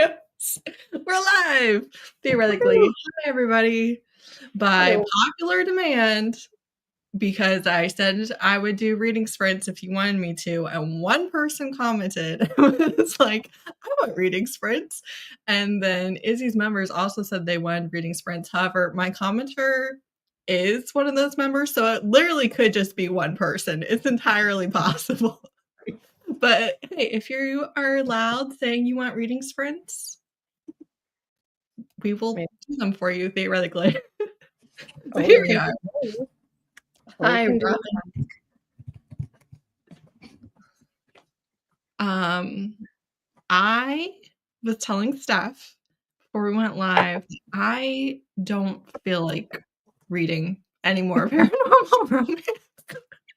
Yes. We're live, theoretically. Hi, everybody. By popular demand, because I said I would do reading sprints if you wanted me to, and one person commented, was like, I want reading sprints. And then Izzy's members also said they wanted reading sprints. However, my commenter is one of those members, so it literally could just be one person. It's entirely possible. But hey, if you are loud saying you want reading sprints, we will do them for you, theoretically. So here we are. Hi, I was telling Steph before we went live, I don't feel like reading any more paranormal romance.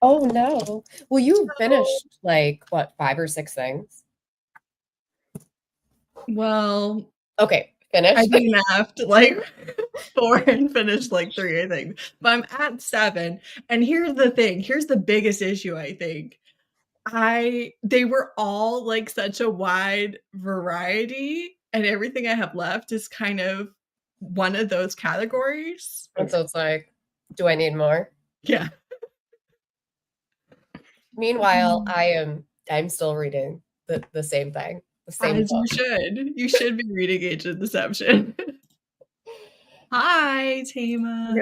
Oh no. Well, you finished like what, 5 or 6 things? Well, okay, finished. I DNF'd like 4 and finished like 3, I think. But I'm at 7. And here's the thing. Here's the biggest issue, I think. They were all like such a wide variety, and everything I have left is kind of one of those categories. And so it's like, do I need more? Yeah. Meanwhile, I'm still reading the same thing. The same As book. you should be reading Agent Deception. Hi, Tama.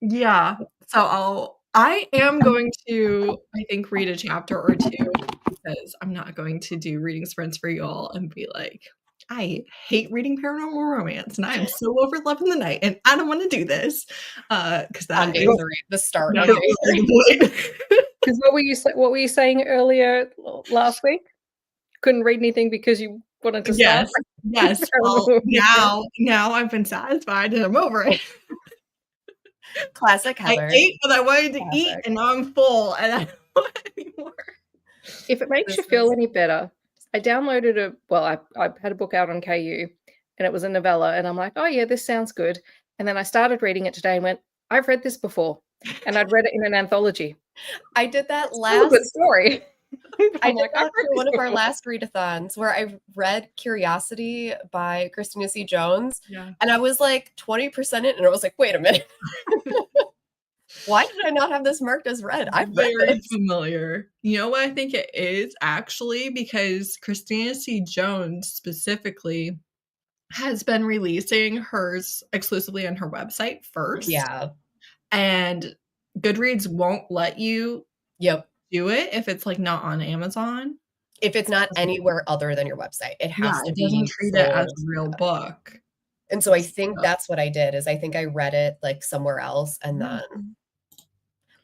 Yeah. So I am going to, I think, read a chapter or 2, because I'm not going to do reading sprints for y'all and be like, I hate reading paranormal romance and I am so over Love in the Night and I don't want to do this. Because that on day 3, the start of day 3. Because what were you saying earlier last week? Couldn't read anything because you wanted to start? Yes. Well, now I've been satisfied and I'm over it. Classic Heather. I ate what I wanted to eat and now I'm full and I don't want anymore. If it makes you feel any better, I downloaded I had a book out on KU and it was a novella and I'm like, oh yeah, this sounds good. And then I started reading it today and went, I've read this before. And I'd read it in an anthology. I did that last good story. I did that for one of our last readathons where I read Curiosity by Christina C. Jones. Yeah. And I was like 20% in and I was like, wait a minute. Why did I not have this marked as read? I'm very familiar. You know what I think it is, actually? Because Christina C. Jones specifically has been releasing hers exclusively on her website first. Yeah. And Goodreads won't let you do it if it's like not on Amazon. If it's not anywhere other than your website. It has to be. It doesn't treat it as a real book. And so I think that's what I did, is I think I read it like somewhere else. And then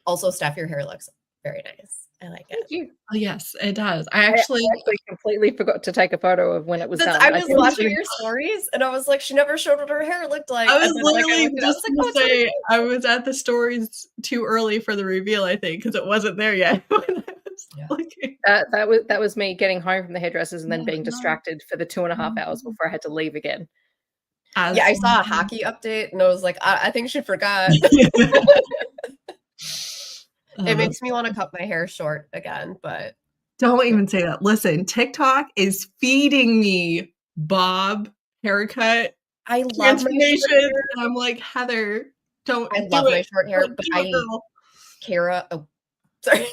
also, Steph, your hair looks very nice. I like it. Thank you. Oh, yes, it does. I actually completely forgot to take a photo of when it was done. I was watching your stories and I was like, she never showed what her hair looked like. I was literally just going to say, I was at the stories too early for the reveal, I think, because it wasn't there yet. That was me getting home from the hairdressers and then being distracted for the 2.5 hours before I had to leave again. I saw a hockey update and I was like, I think she forgot. It makes me want to cut my hair short again, but don't even say that. Listen, TikTok is feeding me Bob haircut. I love my short hair. And I'm like, Heather, don't. I love my short hair, but Kara. Oh, sorry.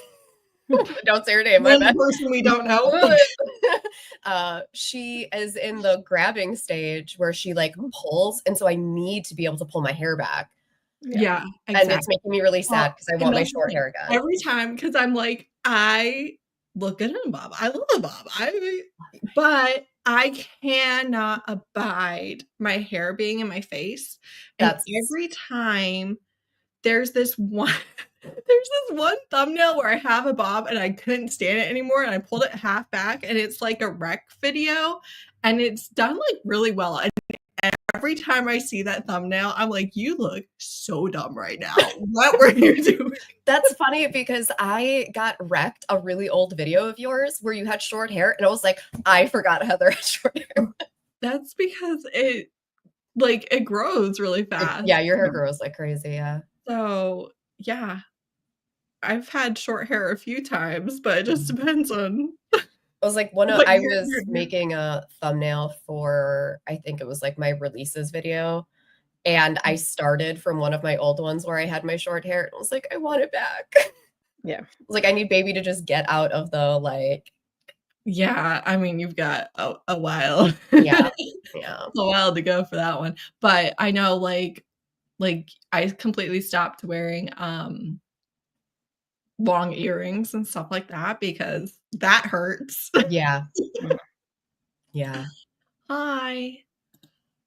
Don't say her name. One person we don't know. She is in the grabbing stage where she like pulls, and so I need to be able to pull my hair back. Yeah, exactly. And it's making me really sad because I want my short hair again. Every time, because I'm like, I look good in a bob. I love a bob. But I cannot abide my hair being in my face. And every time there's this one thumbnail where I have a bob and I couldn't stand it anymore and I pulled it half back and it's like a rec video and it's done like really well. And every time I see that thumbnail, I'm like, you look so dumb right now. What were you doing? That's funny because I got wrecked a really old video of yours where you had short hair and I was like, I forgot Heather had short hair. That's because it grows really fast. Yeah, your hair grows like crazy, yeah. So, yeah. I've had short hair a few times, but it just depends on I was like, I was making a thumbnail for, I think it was like my releases video. And I started from one of my old ones where I had my short hair. And I was like, I want it back. Yeah. I was like, I need baby to just get out of the like. Yeah, I mean, you've got a while. Yeah. A while to go for that one. But I know like I completely stopped wearing long earrings and stuff like that because that hurts. Yeah. Yeah. Hi.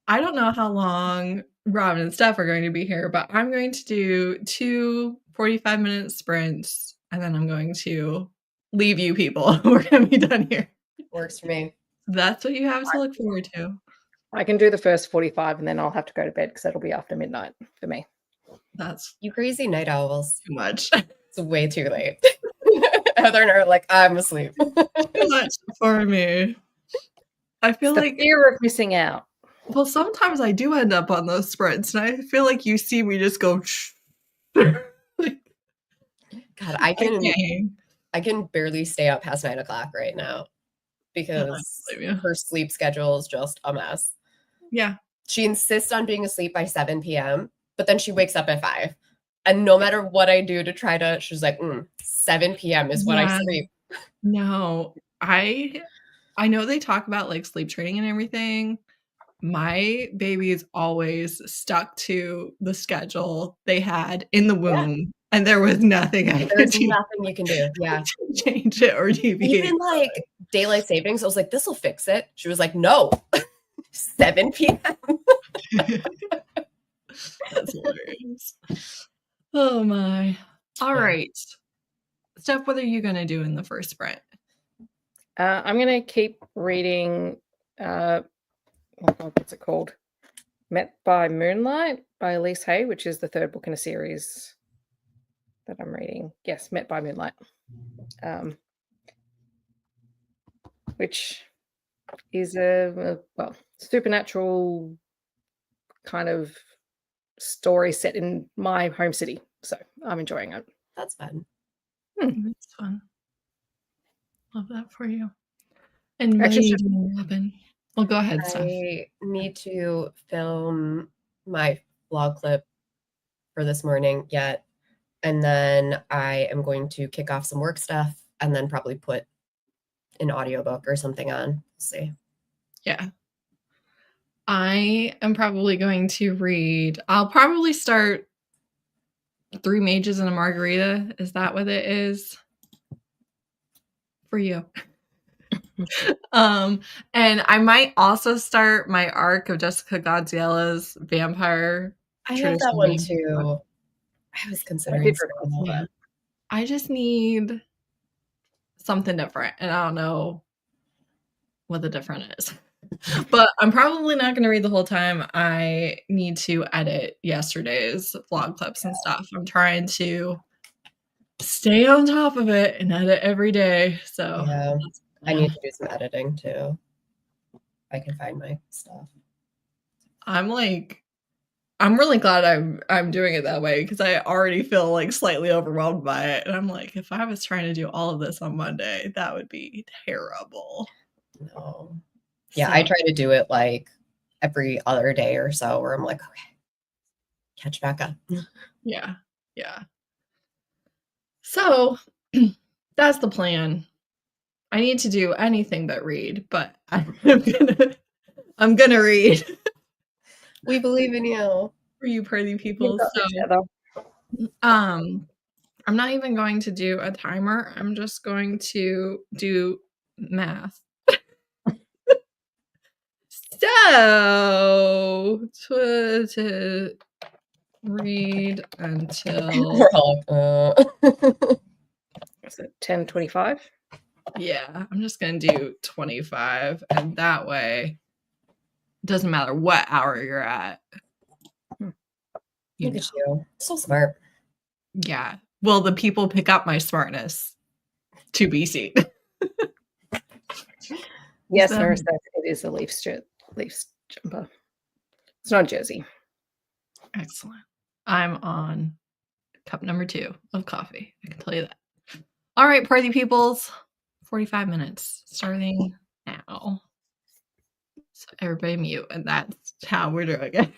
I don't know how long Robin and Steph are going to be here, but I'm going to do 2 45-minute sprints, and then I'm going to leave you people. We're going to be done here. Works for me. That's what you have to look forward to. I can do the first 45 and then I'll have to go to bed because it'll be after midnight for me. That's You crazy night owls. too much. It's way too late. Heather and I are like, I'm asleep. Too much for me. I feel It's like the fear of missing out. Well, sometimes I do end up on those sprints, and I feel like you see me just go. Like, God, I can barely stay up past 9 o'clock right now because her sleep schedule is just a mess. Yeah. She insists on being asleep by 7 p.m., but then she wakes up at 5. And no matter what I do to try to, she's like, 7 p.m. is when I sleep. No, I know they talk about like sleep training and everything. My baby is always stuck to the schedule they had in the womb, and there was nothing There's nothing you can do. Yeah. to change it or deviate. Even like daylight savings, I was like, this will fix it. She was like, no, 7 p.m. That's hilarious. Oh my. All right. Steph, what are you going to do in the first sprint? I'm going to keep reading, what's it called? Met by Moonlight by Elise Hay, which is the third book in a series that I'm reading. Yes, Met by Moonlight. Which is a supernatural kind of story set in my home city. So I'm enjoying it. That's fun. That's fun. Love that for you. And what are you doing, Robin? Well, go ahead, Steph. I need to film my vlog clip for this morning yet. And then I am going to kick off some work stuff and then probably put an audiobook or something on. We'll see. Yeah. I am probably going to read, I'll probably start Three Mages and a Margarita. Is that what it is for you? And I might also start my arc of Jessica Godziella's vampire. I have that one too. I was considering that. I just need something different, and I don't know what the different is. But I'm probably not going to read the whole time. I need to edit yesterday's vlog clips and stuff. I'm trying to stay on top of it and edit every day. So yeah, I need to do some editing too. I can find my stuff. I'm really glad I'm doing it that way because I already feel like slightly overwhelmed by it. And I'm like, if I was trying to do all of this on Monday, that would be terrible. No. Yeah, I try to do it like every other day or so where I'm like, okay, catch back up. Yeah. Yeah. So that's the plan. I need to do anything but read, but I'm gonna read. We believe in you. For you pretty people. So I'm not even going to do a timer. I'm just going to do math. So to read until is it 10:25? Yeah, I'm just gonna do 25, and that way it doesn't matter what hour you're at. Look at you. So smart. Yeah. Well, the people pick up my smartness to be seen. Yes, Marissa, it is a Leafs jumper. It's not a jersey. Excellent. I'm on cup number 2 of coffee. I can tell you that. All right, party peoples. 45 minutes starting now. So everybody mute, and that's how we're doing it.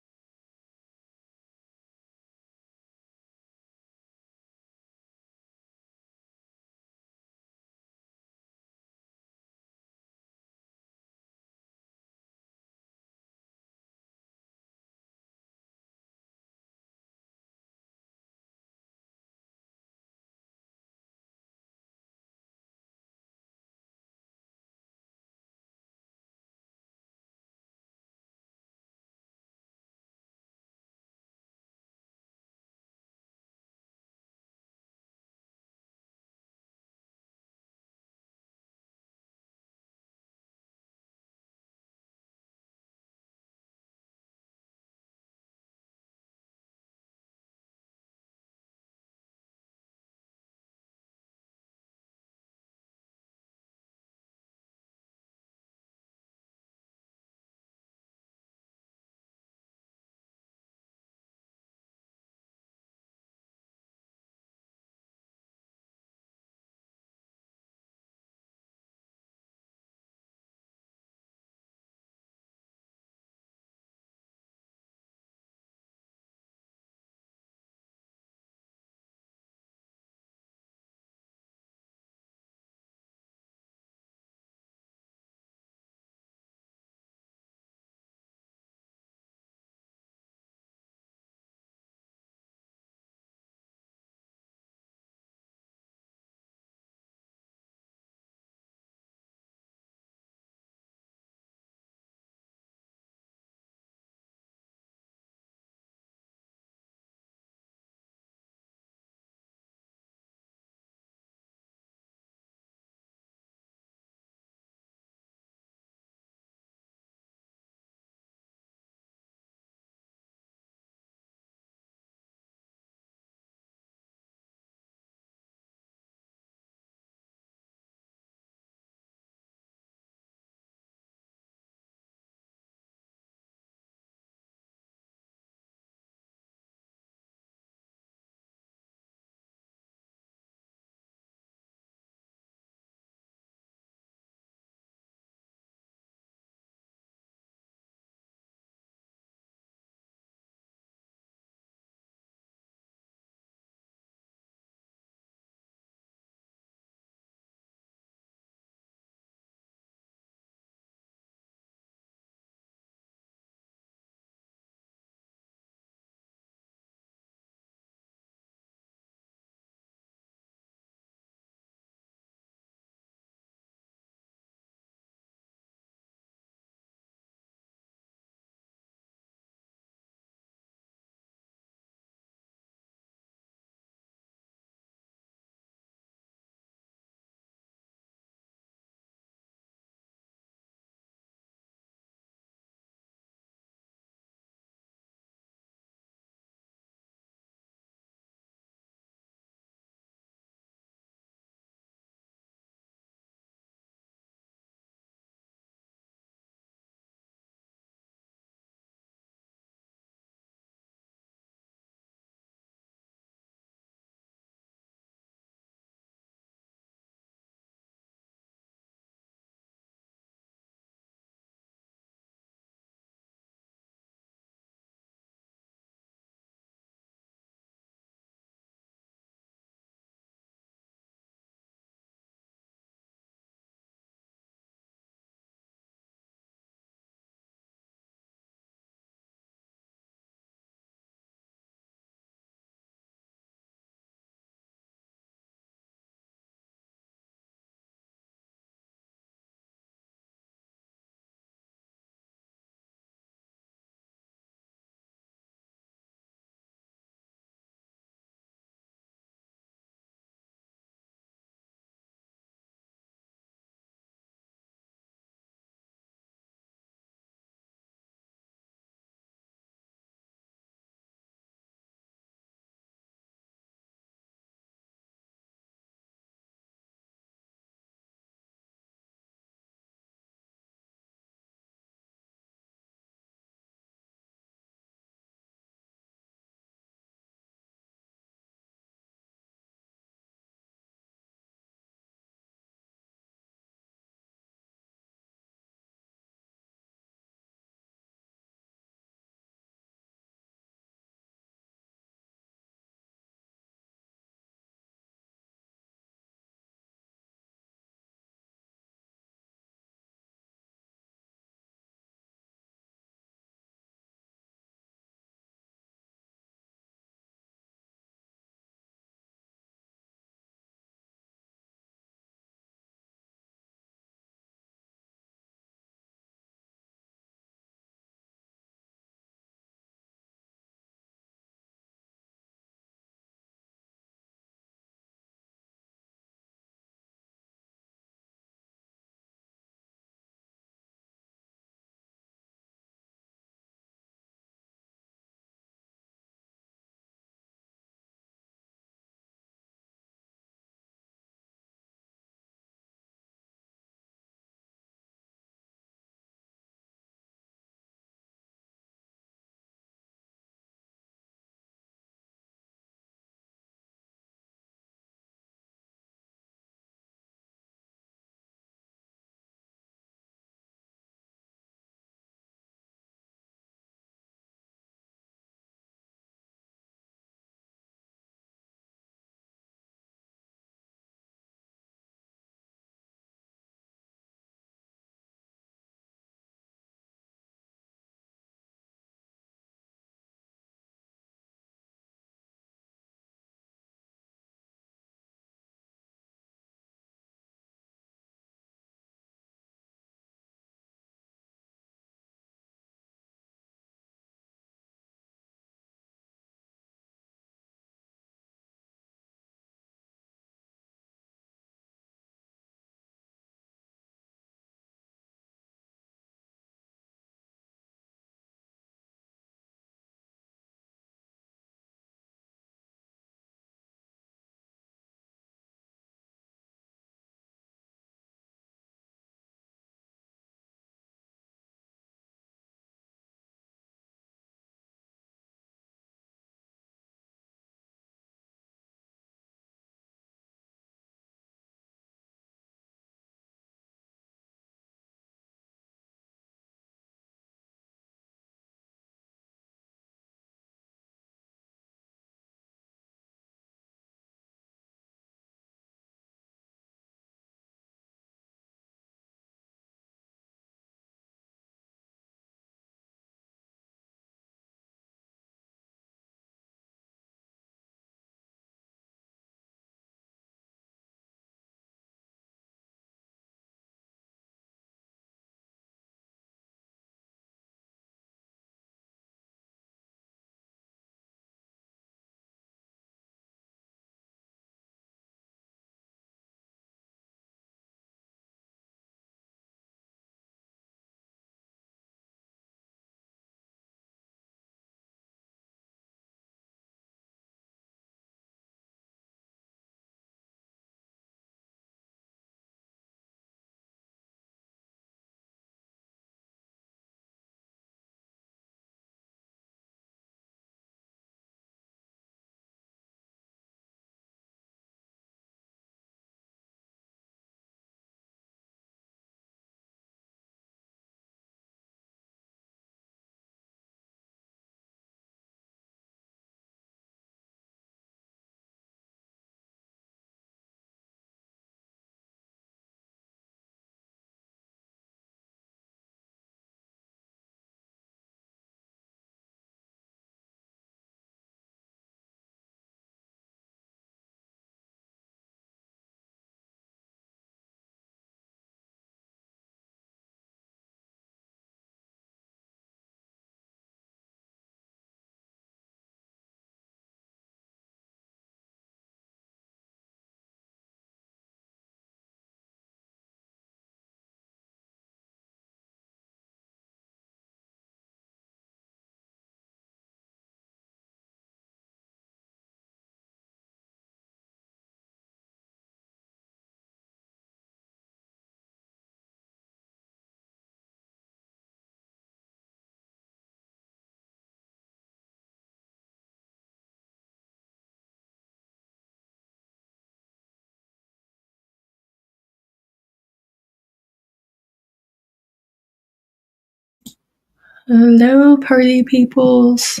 Hello, party peoples.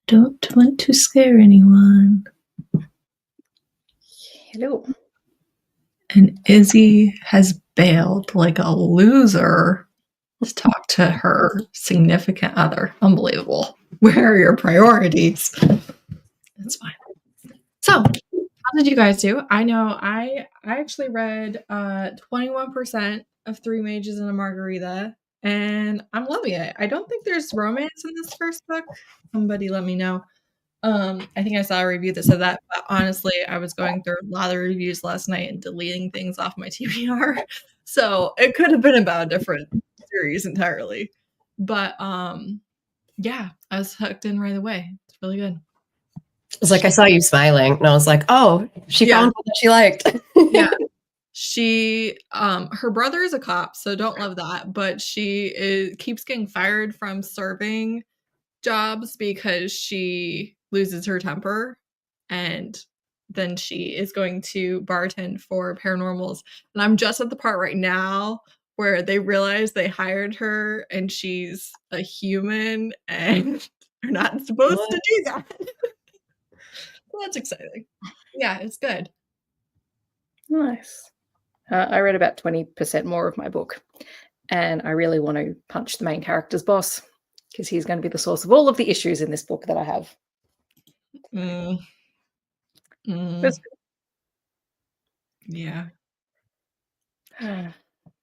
Don't want to scare anyone. Hello. And Izzy has bailed like a loser to talk to her significant other. Unbelievable. Where are your priorities? That's fine. So, how did you guys do? I know I actually read 21% of Three Mages and a Margarita, and I'm loving it. I don't think there's romance in this first book. Somebody let me know. I think I saw a review that said that, but honestly, I was going through a lot of reviews last night and deleting things off my TBR. So it could have been about a different series entirely. But yeah, I was hooked in right away. It's really good. It's like I saw you smiling and I was like, oh, she found what she liked. Yeah. She her brother is a cop, so don't love that, but she keeps getting fired from serving jobs because she loses her temper, and then she is going to bartend for paranormals. And I'm just at the part right now where they realize they hired her and she's a human and they're not supposed to do that. Well, that's exciting. Yeah, it's good. Nice. I read about 20% more of my book, and I really want to punch the main character's boss because he's going to be the source of all of the issues in this book that I have. Yeah.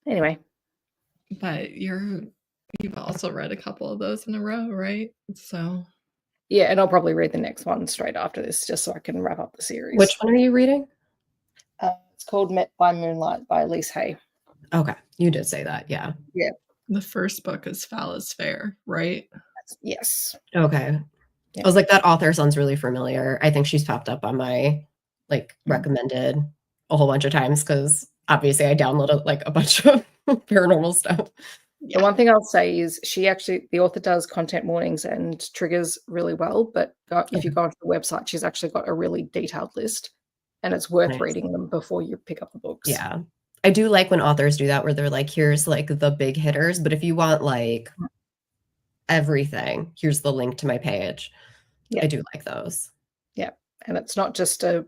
Anyway. But you've also read a couple of those in a row, right? So yeah, and I'll probably read the next one straight after this just so I can wrap up the series. Which one are you reading? It's called Met by Moonlight by Elise Hay. Okay, you did say that, yeah. Yeah. The first book is Foul is Fair, right? Yes. Okay. Yeah. I was like, that author sounds really familiar. I think she's popped up on my recommended a whole bunch of times because obviously I downloaded like a bunch of paranormal stuff. Yeah. The one thing I'll say is the author does content warnings and triggers really well, but if you go onto the website, she's actually got a really detailed list, and it's worth reading them before you pick up the books. Yeah. I do like when authors do that where they're like, here's like the big hitters, but if you want like everything, here's the link to my page. Yeah. I do like those. Yeah. And it's not just a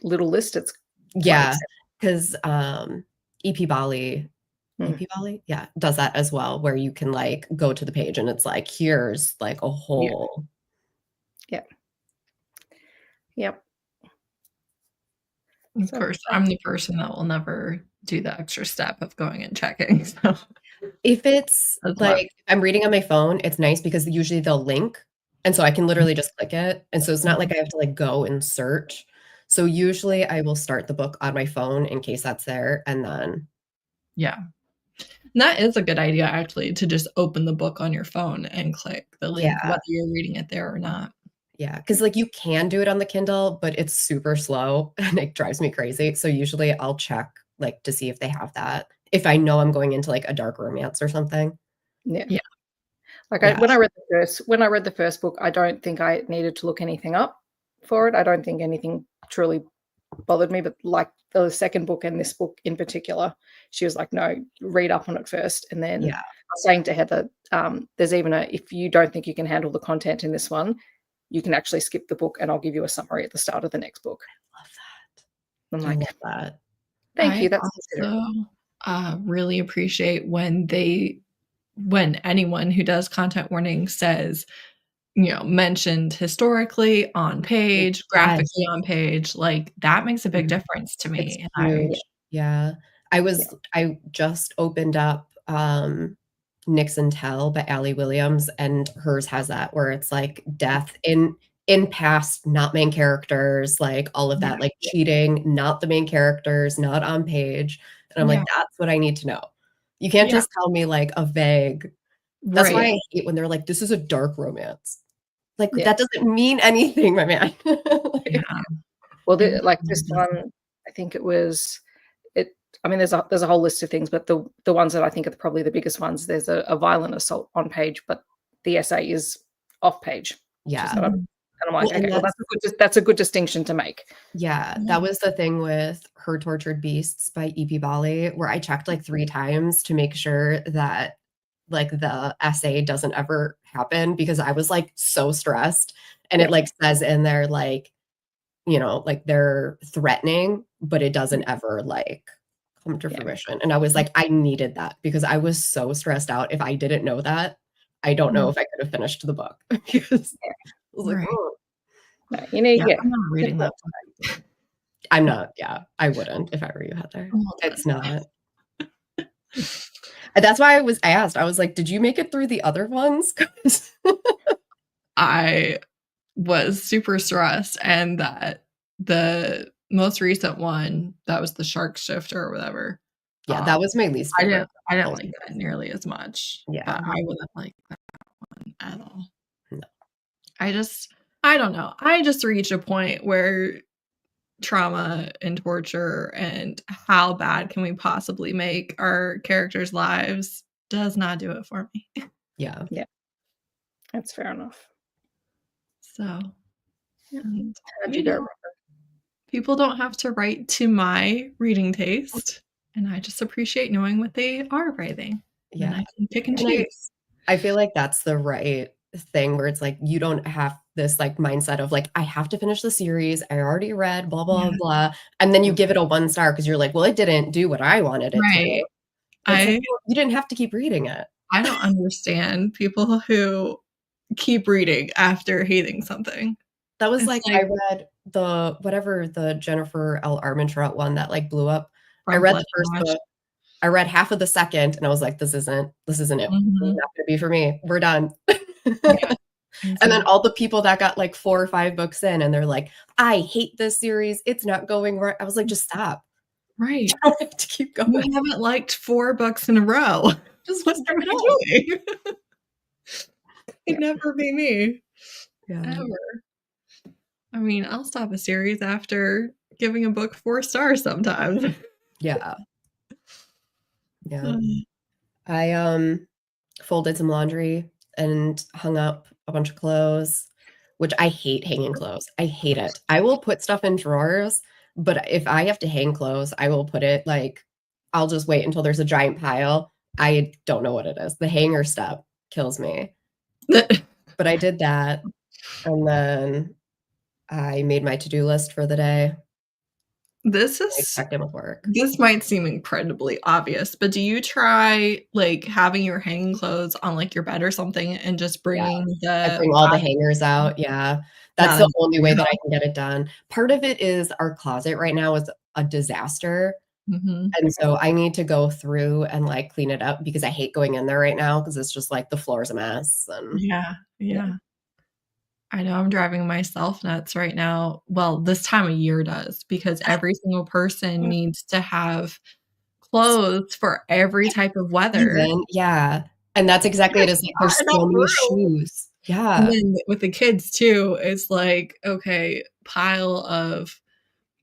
little list, it's because EP Bali, yeah, does that as well, where you can like go to the page and it's like, here's like a whole. Yeah. Yep. Of course, I'm the person that will never do the extra step of going and checking. So if it's like I'm reading on my phone, it's nice because usually they'll link. And so I can literally just click it. And so it's not like I have to like go and search. So usually I will start the book on my phone in case that's there. And then. Yeah. And that is a good idea, actually, to just open the book on your phone and click the link, whether you're reading it there or not. Yeah, because like you can do it on the Kindle, but it's super slow and it drives me crazy. So usually I'll check like to see if they have that. If I know I'm going into like a dark romance or something. Yeah. Like when I read the first book, I don't think I needed to look anything up for it. I don't think anything truly bothered me, but like the second book and this book in particular, she was like, no, read up on it first. And then I was saying to Heather, there's even if you don't think you can handle the content in this one, you can actually skip the book and I'll give you a summary at the start of the next book. I love that. I'm like, love that. Thank you. That's also really appreciate when anyone who does content warning says, mentioned historically on page, graphically on page, like that makes a big difference to me. I just opened up Nix and Tell by Allie Williams, and hers has that where it's like death in past, not main characters, like all of that, like cheating, not the main characters, not on page. And I'm like, that's what I need to know. You can't just tell me like a vague. That's why I hate when they're like, this is a dark romance. Like that doesn't mean anything, my man. Well, like this one, I think it was. I mean, there's a whole list of things, but the ones that I think are probably the biggest ones, there's a violent assault on page, but the essay is off page. Yeah. And I'm like, okay, well, that's a good distinction to make. Yeah, that was the thing with Her Tortured Beasts by EP Bali, where I checked like 3 times to make sure that like the essay doesn't ever happen because I was like so stressed. And it like says in there, like, you know, like they're threatening, but it doesn't ever like come to fruition. And I was like, I needed that because I was so stressed out. If I didn't know that, I don't know if I could have finished the book because I was like, oh. No, you need, I'm not reading that book. I'm not, I wouldn't if I were you, Heather. It's not. That's why I asked. I was like, did you make it through the other ones? I was super stressed, and that the most recent one, that was the Shark Shifter or whatever. Yeah, that was my least favorite. I didn't like that nearly as much. Yeah. But I wouldn't like that one at all. No. I don't know. I just reached a point where trauma and torture and how bad can we possibly make our characters' lives does not do it for me. Yeah. That's fair enough. So, how'd you go? People don't have to write to my reading taste, and I just appreciate knowing what they are writing. Yeah. And I can pick and choose. I feel like that's the right thing where it's like you don't have this like mindset of like I have to finish the series. I already read blah blah blah, and then you give it a 1 star because you're like, well, it didn't do what I wanted it to do. Like, you didn't have to keep reading it. I don't understand people who keep reading after hating something. That was like I read the Jennifer L. Armentrout one that like blew up. I read the first book. I read half of the second and I was like, this isn't it. This is not gonna be for me. We're done. And then all the people that got like 4 or 5 books in and they're like, I hate this series. It's not going right. I was like, just stop. Right. You don't have to keep going. You haven't liked 4 books in a row. Just what are you doing? It'd never be me. Ever. I mean, I'll stop a series after giving a book 4 stars sometimes. Yeah. I folded some laundry and hung up a bunch of clothes, which I hate hanging clothes. I hate it. I will put stuff in drawers, but if I have to hang clothes, I will put it like I'll just wait until there's a giant pile. I don't know what it is. The hanger step kills me. But I did that, and then I made my to-do list for the day. This might seem incredibly obvious, but do you try like having your hanging clothes on like your bed or something and just bringing I bring all the hangers out. Yeah. That's the only way that I can get it done. Part of it is our closet right now is a disaster. And so I need to go through and like clean it up because I hate going in there right now because it's just like the floor's a mess. And yeah. I know I'm driving myself nuts right now. Well, this time of year does because every single person needs to have clothes for every type of weather. And that's exactly it. Is like there's so many shoes. Yeah. And then with the kids too, it's like, okay, pile of,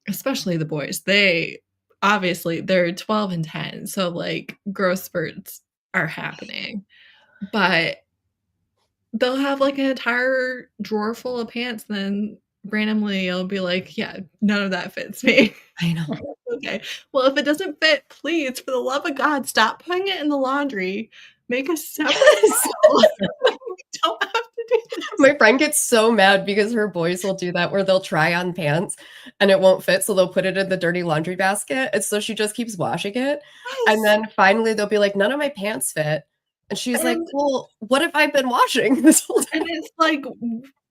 especially the boys, they're 12 and 10. So like growth spurts are happening. But they'll have like an entire drawer full of pants, and then randomly it'll be like, yeah, none of that fits me. I know. Okay. Well, if it doesn't fit, please, for the love of God, stop putting it in the laundry. Make a separate don't have to do this. My friend gets so mad because her boys will do that where they'll try on pants and it won't fit, so they'll put it in the dirty laundry basket. And so she just keeps washing it. And then finally they'll be like, none of my pants fit. And she's like, well, what have I been washing this whole time? And it's like,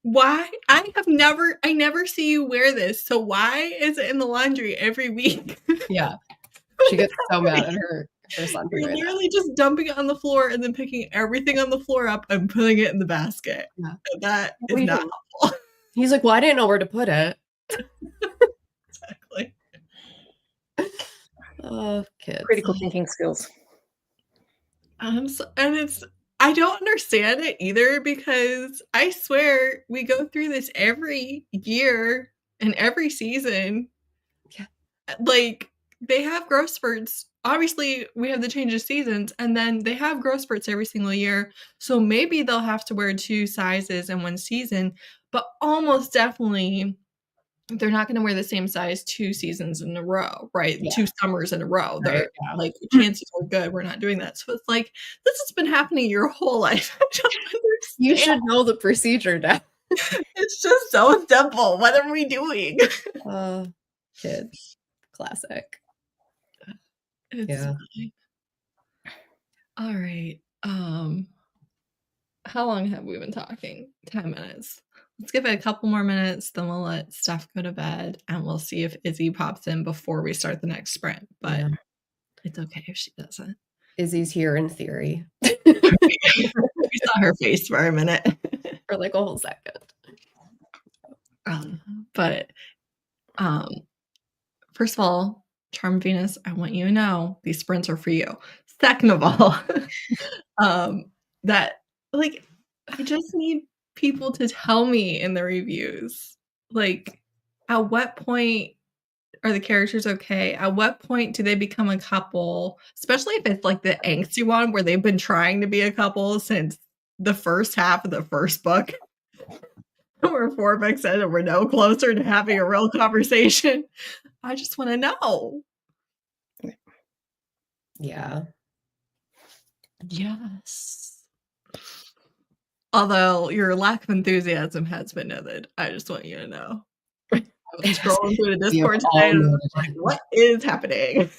why? I never see you wear this. So why is it in the laundry every week? Yeah. She gets so mad at her son. You're literally just dumping it on the floor and then picking everything on the floor up and putting it in the basket. Yeah. That is not helpful. He's like, well, I didn't know where to put it. Exactly. Oh, kids. Critical thinking skills. I don't understand it either because I swear we go through this every year and every season. Yeah. Like they have growth spurts. Obviously, we have the change of seasons, and then they have growth spurts every single year. So maybe they'll have to wear 2 sizes in one season, but almost definitely they're not going to wear the same size 2 seasons in a row, right? Yeah. 2 summers in a row. They're Right, yeah. like, chances are good we're not doing that. So it's like, this has been happening your whole life. I don't understand. You should know the procedure now. It's just so simple. What are we doing? Kids. Classic. It's Yeah. fine. All right. How long have we been talking? 10 minutes. Let's give it a couple more minutes, then we'll let Steph go to bed, and we'll see if Izzy pops in before we start the next sprint. But Yeah. it's okay if she doesn't. Izzy's here in theory. We saw her face for a minute. For like a whole second. But first of all, Charm Venus, I want you to know these sprints are for you. Second of all, that like I just need people to tell me in the reviews, like, at what point are the characters okay? At what point do they become a couple? Especially if it's like the angsty one where they've been trying to be a couple since the first half of the first book. We're 4 books in and we're no closer to having a real conversation. I just want to know. Yeah. Yes. Although your lack of enthusiasm has been noted. I just want you to know. I was scrolling through the Discord today and I was like, what is happening?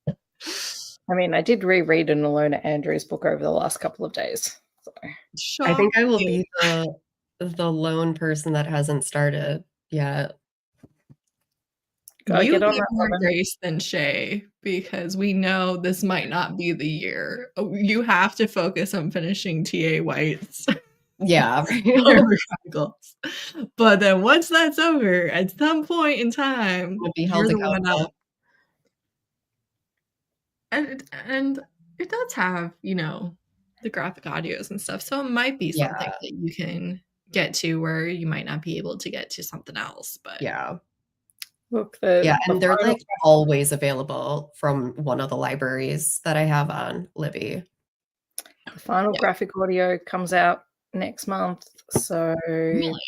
I mean, I did reread an Alona Andrews book over the last couple of days. So. I think I will be the lone person that hasn't started yet. You get more grace than Shay because we know this might not be the year. You have to focus on finishing T.A. White's. Yeah. But then once that's over, at some point in time, It'll be held accountable. And it does have, the graphic audios and stuff. So it might be something that you can get to where you might not be able to get to something else. But yeah. Look, and they're like always available from one of the libraries that I have on Libby. The final graphic audio comes out next month. So really?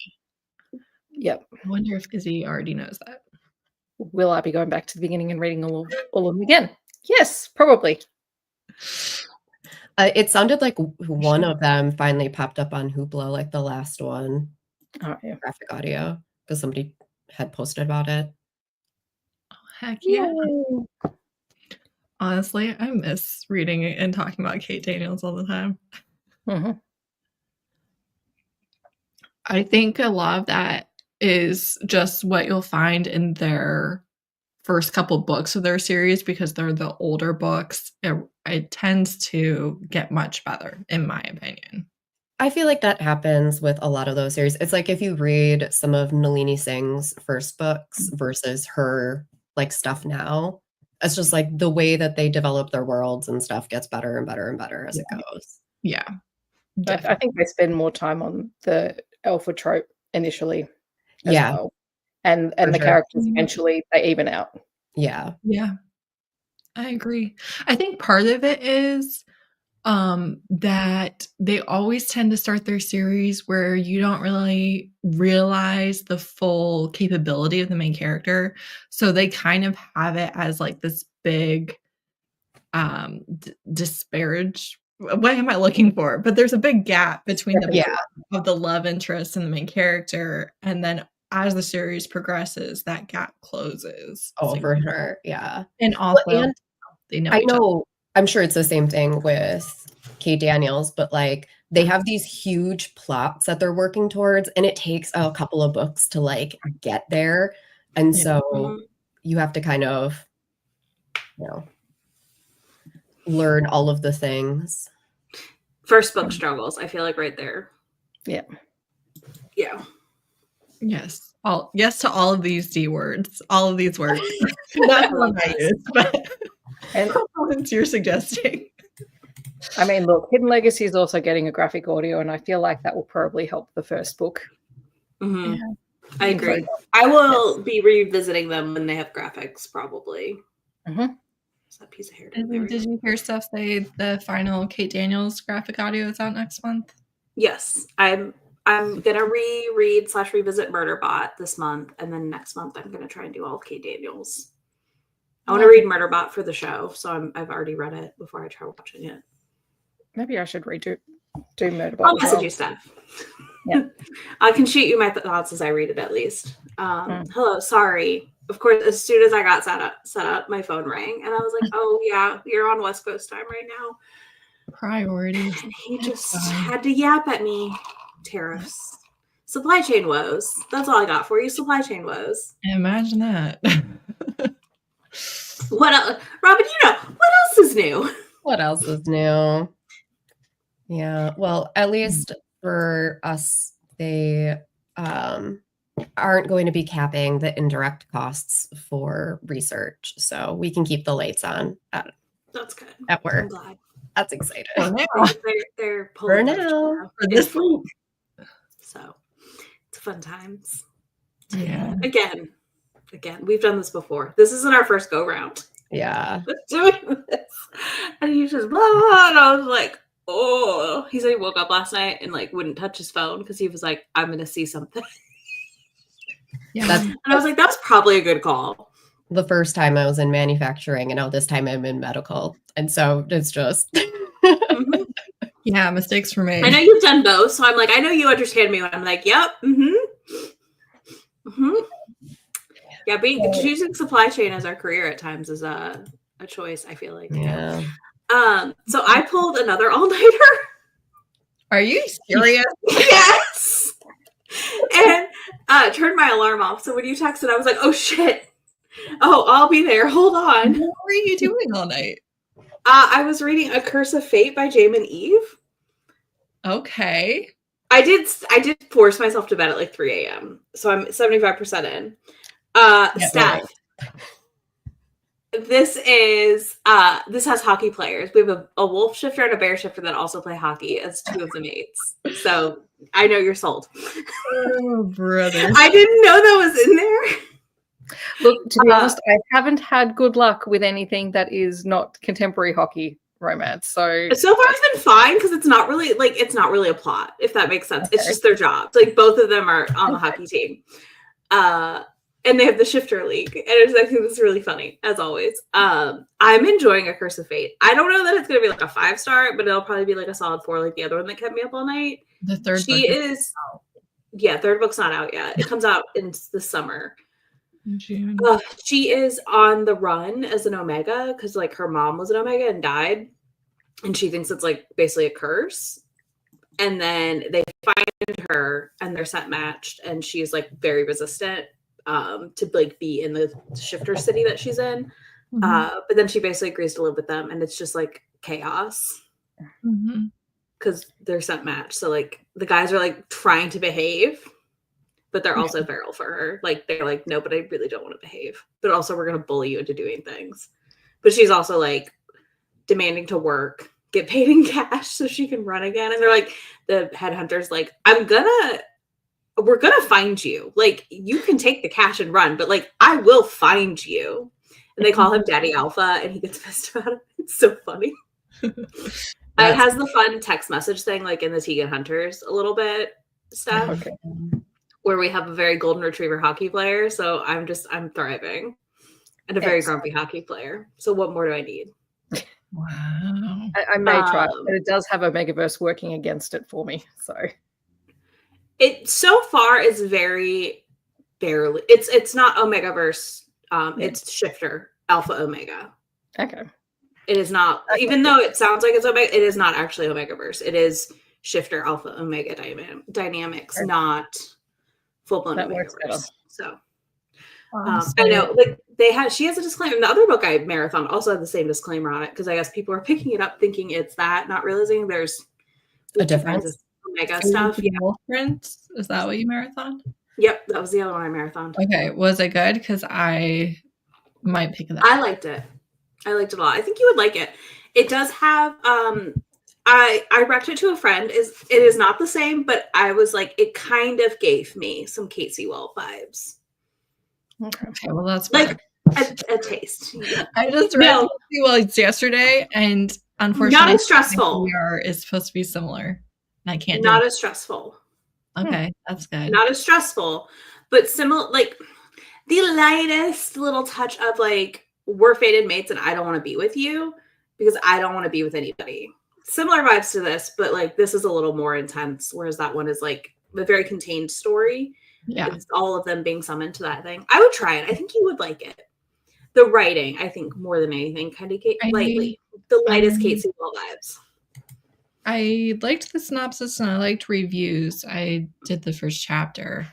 Yep. I wonder if Izzy already knows that. Will I be going back to the beginning and reading all of them again? Yes, probably. It sounded like one of them finally popped up on Hoopla, like the last one. Oh, yeah. Graphic audio, because somebody had posted about it. Oh, heck yeah. Yay. Honestly, I miss reading and talking about Kate Daniels all the time. Mm-hmm. I think a lot of that is just what you'll find in their first couple books of their series because they're the older books. It tends to get much better, in my opinion. I feel like that happens with a lot of those series. It's like if you read some of Nalini Singh's first books versus her like stuff now, it's just like the way that they develop their worlds and stuff gets better and better and better as it goes. Yeah. I think they spend more time on the alpha trope initially as well. And the characters eventually they even out. Yeah. Yeah. I agree. I think part of it is that they always tend to start their series where you don't really realize the full capability of the main character. So they kind of have it as like this big disparage. What am I looking for? But there's a big gap between of the love interest and the main character. And then as the series progresses, that gap closes. Oh, for sure. Yeah. And also they know each other. I'm sure it's the same thing with Kate Daniels, but like they have these huge plots that they're working towards, and it takes a couple of books to like get there. And so you have to kind of, learn all of the things. First book struggles, I feel like right there. Yeah. Yeah. Yes. Yes to all of these D words. All of these words. Not the one I use, but ones you're suggesting. I mean, look, Hidden Legacy is also getting a graphic audio, and I feel like that will probably help the first book. Mm-hmm. Yeah. I agree. I will be revisiting them when they have graphics, probably. Mm-hmm. That piece of hair. Did you hear stuff say the final Kate Daniels graphic audio is out next month? Yes, I I'm gonna reread/revisit Murderbot this month, and then next month I'm gonna try and do all of Kate Daniels. I want to read Murderbot for the show, so I've already read it before I try watching it. Maybe I should do Murderbot. I'll message you stuff. Yeah. I can shoot you my thoughts as I read it at least. Hello, sorry. Of course, as soon as I got set up, my phone rang, and I was like, "Oh yeah, you're on West Coast time right now." Priorities. And he just had to yap at me. Tariffs, supply chain woes. That's all I got for you. Supply chain woes. Imagine that. What else, Robin? What else is new? What else is new? Yeah, well, at least for us, they aren't going to be capping the indirect costs for research, so we can keep the lights on That's good. at work. I'm glad. That's exciting. They're For pulling now. For this week. So it's fun times. Yeah. Again, we've done this before. This isn't our first go round. Yeah. Doing this, and he just blah, blah, and I was like, oh. He said he woke up last night and like wouldn't touch his phone because he was like, I'm gonna see something. Yeah. And I was like, that's probably a good call. The first time I was in manufacturing, and now this time I'm in medical, and so it's just Mm-hmm. Yeah, mistakes were made. I know you've done both, so I'm like, I know you understand me when I'm like, yep, yeah, choosing supply chain as our career at times is a choice, I feel like. Yeah. So I pulled another all-nighter. Are you serious? Yes. And turned my alarm off. So when you texted, I was like, oh shit. Oh, I'll be there. Hold on. What were you doing all night? I was reading A Curse of Fate by Jamin Eve. Okay. I did force myself to bed at like 3 a.m. So I'm 75% in. Steph. This has hockey players. We have a wolf shifter and a bear shifter that also play hockey as two of the mates. So I know you're sold. Oh, brother. I didn't know that was in there. Look, to be honest, I haven't had good luck with anything that is not contemporary hockey romance. So far it's been fine because it's not really a plot, if that makes sense. Okay. It's just their jobs. Like both of them are on the hockey team. And they have the shifter league. And I think it's really funny, as always. I'm enjoying A Curse of Fate. I don't know that it's gonna be like a 5-star, but it'll probably be like a solid 4, like the other one that kept me up all night. The third book is third book's not out yet. It comes out in the summer. June. She is on the run as an Omega because like her mom was an Omega and died, and she thinks it's like basically a curse. And then they find her and they're set matched, and she's like very resistant to like be in the shifter city that she's in. But then she basically agrees to live with them, and it's just like chaos because they're set matched. So like the guys are like trying to behave, but they're also feral for her. Like they're like, no, but I really don't want to behave. But also we're gonna bully you into doing things. But she's also like demanding to work, get paid in cash so she can run again. And they're like, the headhunter's like, we're gonna find you. Like you can take the cash and run, but like I will find you. And they call him Daddy Alpha, and he gets pissed about it. It's so funny. It has the fun text message thing, like in the Tegan Hunters a little bit stuff. Okay. Where we have a very golden retriever hockey player. So I'm thriving. And a very grumpy hockey player. So what more do I need? Wow. I may try, but it does have Omegaverse working against it for me. So it so far is very barely. It's not Omegaverse. It's Shifter Alpha Omega. Okay. It is not, even though it sounds like it's Omega, it is not actually Omegaverse. It is Shifter Alpha Omega dynamics, not full blown Omegaverse. So I know, like she has a disclaimer. In the other book I marathon also had the same disclaimer on it because I guess people are picking it up thinking it's that, not realizing there's a difference. Omega stuff. Wolfprint? Is that what you marathoned? Yep, that was the other one I marathoned. Okay, was it good? Because I might pick it up. I liked it. I liked it a lot. I think you would like it. It does have I recced it to a friend. It is not the same, but I was like, it kind of gave me some Kate Sewell vibes. Okay, well that's like a taste. Yeah. I just read Sewell yesterday, and unfortunately, not as stressful. VR is supposed to be similar. I can't. Not as stressful. Okay, that's good. Not as stressful, but similar, like the lightest little touch of like, we're fated mates and I don't want to be with you because I don't want to be with anybody. Similar vibes to this, but like this is a little more intense, whereas that one is like a very contained story. Yeah. It's all of them being summoned to that thing. I would try it. I think you would like it. The writing, I think, more than anything, kind of lightly. The lightest Kate Sewell vibes. I liked the synopsis and I liked reviews. I did the first chapter,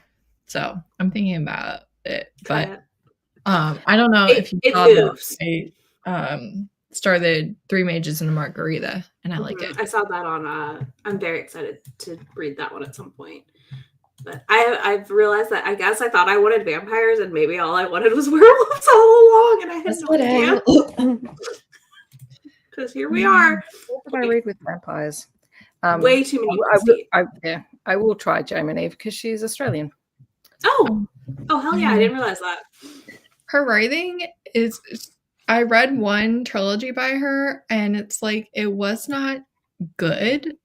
so I'm thinking about it. But I don't know if you saw that. I started Three Mages and a Margarita, and I like it. I saw that on. I'm very excited to read that one at some point. But I've realized that I guess I thought I wanted vampires, and maybe all I wanted was werewolves all along, and I had no idea. Because here we are. What did I read with vampires? Way too many. I will try Jamie because she's Australian. Oh hell yeah! I didn't realize that. Her writing is. I read one trilogy by her, and it's like it was not good,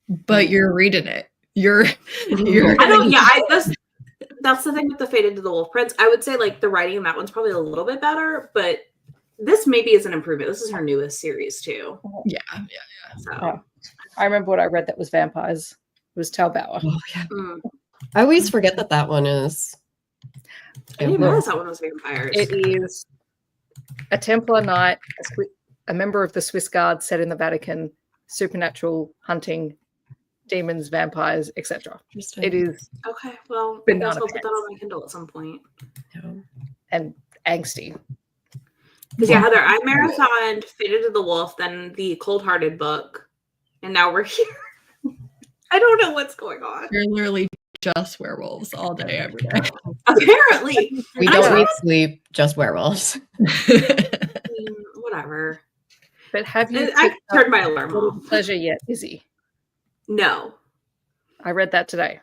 but you're reading it. You're. I don't. Yeah, that's the thing with the Fate into the Wolf Prince. I would say like the writing in that one's probably a little bit better, but this maybe is an improvement. This is her newest series too. Yeah. So I remember what I read that was vampires. It was Talbauer. Oh, yeah. I always forget that one is. I didn't realize that one was vampires. It is a Templar knight, a member of the Swiss Guard set in the Vatican, supernatural hunting, demons, vampires, etc. It is okay. Well, I guess I'll put that on my Kindle at some point. And angsty. Because Heather, I marathoned Fate into the Wolf, then the Cold Hearted book, and now we're here. I don't know what's going on. You're literally just werewolves all day, every day. Apparently. We don't need sleep, just werewolves. Whatever. But have you I turned my alarm off. Pleasure yet, Izzy? No. I read that today.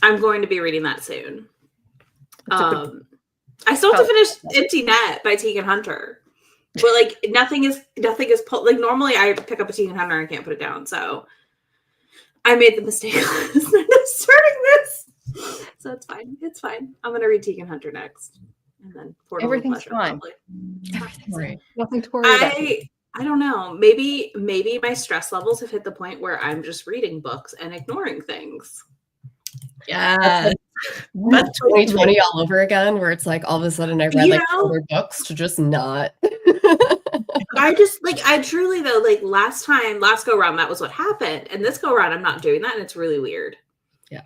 I'm going to be reading that soon. I still have to finish Empty Net by Tegan Hunter. But like nothing is like normally I pick up a Tegan Hunter and I can't put it down. So I made the mistake of starting this. So it's fine. It's fine. I'm gonna read Tegan Hunter next. And then everything's fine. Right. Nothing to worry about. I don't know. Maybe my stress levels have hit the point where I'm just reading books and ignoring things. Yeah. That's 2020 all over again, where it's like all of a sudden I read like other books to just not. I truly though, like last go round, that was what happened. And this go round, I'm not doing that. And it's really weird. Yeah.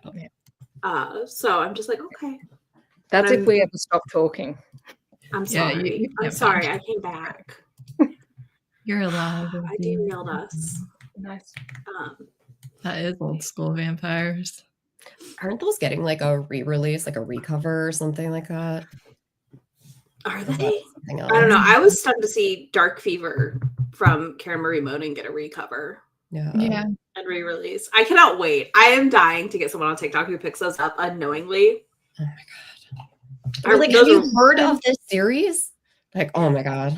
So I'm just like, okay. That's if we ever stop talking. I'm sorry. I'm sorry. I came back. You're alive. I derailed us. Nice. That is old school vampires. Aren't those getting like a re-release, like a recover or something like that? Are they? I don't know. I was stunned to see Dark Fever from Karen Marie Monin get a recover. Yeah. And re-release. I cannot wait. I am dying to get someone on TikTok who picks those up unknowingly. Oh my god. Like, have you heard of this series? Like, oh my god.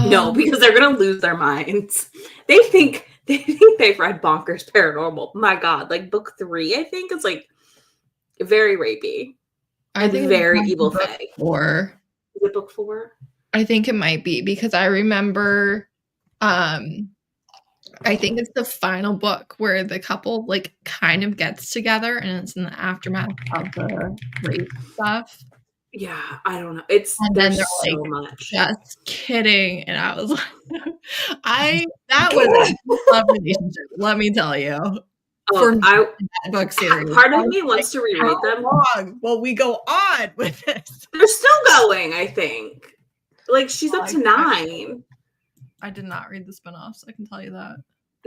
No, because they're gonna lose their minds. They think they've read Bonkers Paranormal. My god, like book 3, I think is like very rapey. I think very evil fae. Is it book 4? I think it might be because I remember I think it's the final book where the couple like kind of gets together and it's in the aftermath of the rape stuff. Yeah, I don't know. It's and then they're so like, much. Just kidding. And I was like, that was a love relationship, let me tell you. Oh, that book series. Part of me wants to reread them. Long will we go on with this? They're still going, I think. Like she's up to 9. I did not read the spinoff, so I can tell you that.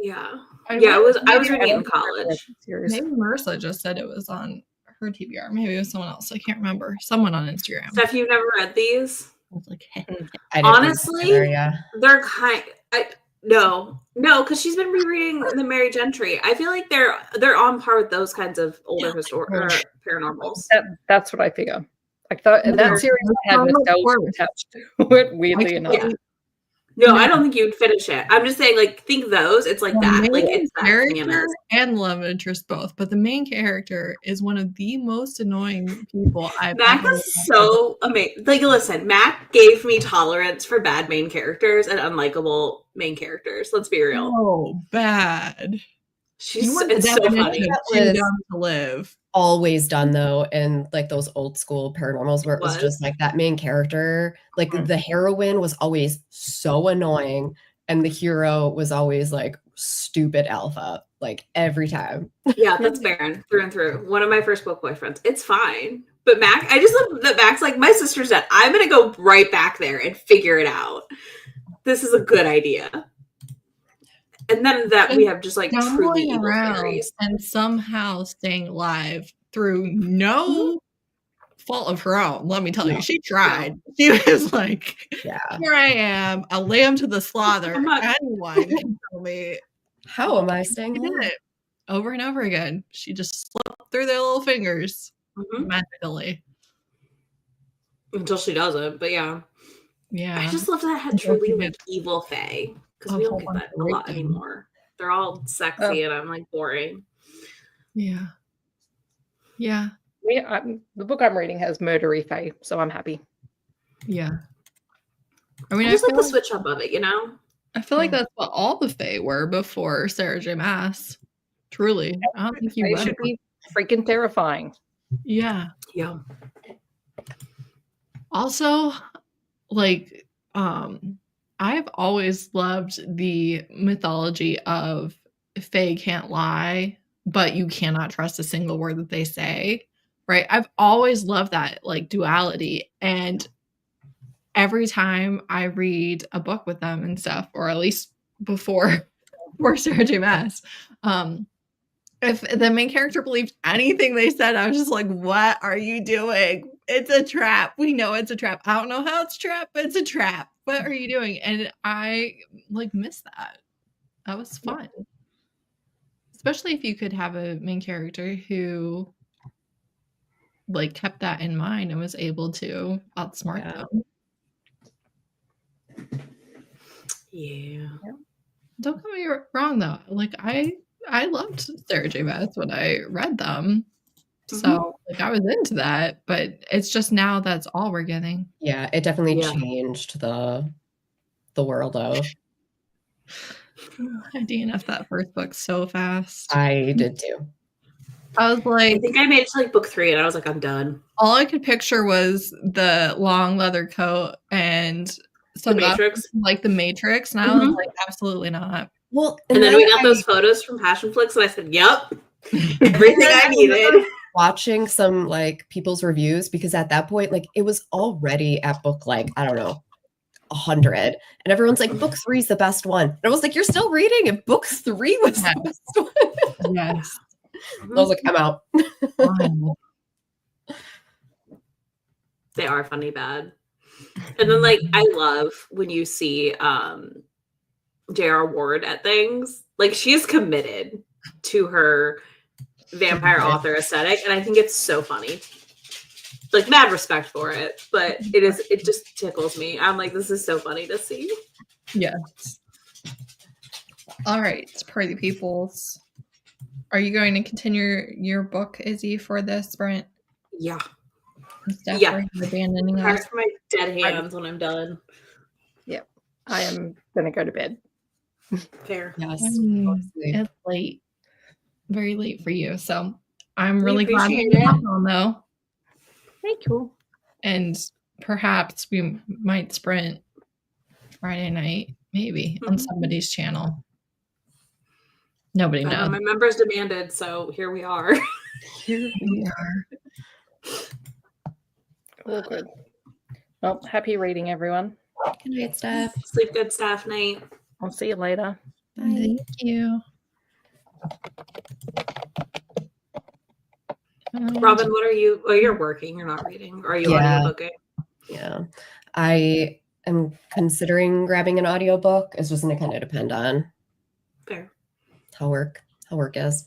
Yeah. I was reading it in college. Maybe Marissa just said it was on her TBR. Maybe it was someone else. I can't remember. Someone on Instagram. Steph, you've never read these? I was like, hey. Honestly, they're kind. No, because she's been rereading the Mary Gentry. I feel like they're on par with those kinds of older paranormals. That's what I figure. Like that series had nostalgia attached to it, weirdly enough. No, I don't think you'd finish it. I'm just saying, like, think those. It's like The that. Like, main it's that character bananas. and love interest both, but the main character is one of the most annoying people I've Mac ever is so amazing. Like, listen, Mac gave me tolerance for bad main characters and unlikable main characters. Let's be real. Oh, bad. It's so funny. Too dumb to live. Always done though, in like those old school paranormals where it was just like that main character, like the heroine was always so annoying and the hero was always like stupid alpha, like every time. Yeah, that's Baron through and through. One of my first book boyfriends. It's fine. But Mac, I just love that Mac's like, my sister's dead. I'm gonna go right back there and figure it out. This is a good idea. And then that we have just like truly evil fairies. And somehow staying alive through no fault of her own. Let me tell you, she tried. She was like, here I am, a lamb to the slaughter. Anyone can tell me. How am I staying alive? Over and over again. She just slipped through their little fingers magically. Until she doesn't, but yeah. Yeah. I just love that it had truly like evil fae. Because we don't get that a lot anymore. They're all sexy and I'm like boring. Yeah. Yeah. The book I'm reading has murdery fae, so I'm happy. Yeah. I mean, I just like the switch up of it, you know? I feel like that's what all the fae were before Sarah J. Maas. Truly. I don't think you should be freaking terrifying. Yeah. Yeah. Also, like, I've always loved the mythology of fae can't lie, but you cannot trust a single word that they say, right? I've always loved that, like, duality. And every time I read a book with them and stuff, or at least before Sarah J. Maas, if the main character believed anything they said, I was just like, what are you doing? It's a trap. We know it's a trap. I don't know how it's a trap, but it's a trap. What are you doing? And I like miss that. That was fun. Especially if you could have a main character who like kept that in mind and was able to outsmart them. Yeah. Don't get me wrong though. Like I loved Sarah J. Maas when I read them. So like I was into that, but it's just now that's all we're getting. Yeah, it definitely changed the world of. I DNF'd that first book so fast. I did too. I was like, I think I made it to like book 3 and I was like, I'm done. All I could picture was the long leather coat and some Matrix, like the Matrix, and I was like, absolutely not. Well, and then we got those photos from Passion Flicks, and I said, "Yep, everything I needed." Watching some like people's reviews, because at that point, like it was already at book like I don't know 100, and everyone's like, "Book 3 is the best one." And I was like, "You're still reading, and book 3 was the best one." Yes, I was like, "I'm out." They are funny bad. And then like I love when you see J.R. Ward at things. Like she is committed to her vampire author aesthetic, and I think it's so funny. Like mad respect for it, but it just tickles me. I'm like, this is so funny to see. Yes. All right, party peoples. Are you going to continue your book, Izzy, for this sprint? Yeah. Yeah. Abandoning us. For my dead hands when I'm done. Yeah. I am gonna go to bed. Fair. Yes. It's late. Very late for you. So I'm really glad you hopped on though. Thank you. And perhaps we might sprint Friday night, maybe, on somebody's channel. Nobody knows. My members demanded, so here we are. Here we are. All good. Well, happy reading, everyone. Good night, Steph. Sleep good, Steph. Night. I'll see you later. Bye. Thank you. Robin, what are you? Oh, you're working. You're not reading. Or are you audiobooking? Yeah. I am considering grabbing an audiobook. It's just going to kind of depend on how work is.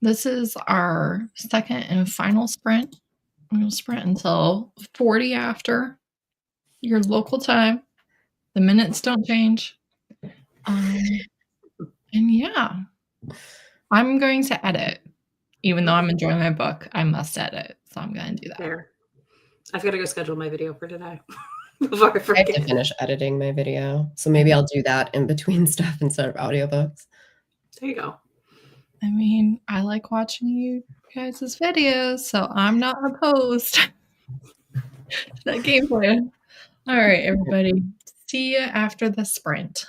This is our second and final sprint. We'll sprint until 40 after your local time. The minutes don't change. And yeah, I'm going to edit. Even though I'm enjoying my book, I must edit. So I'm going to do that. There. I've got to go schedule my video for today before I I have forget. to finish editing my video. So maybe I'll do that in between stuff instead of audiobooks. There you go. I mean, I like watching you guys' videos, so I'm not opposed to that game plan. All right, everybody. See you after the sprint.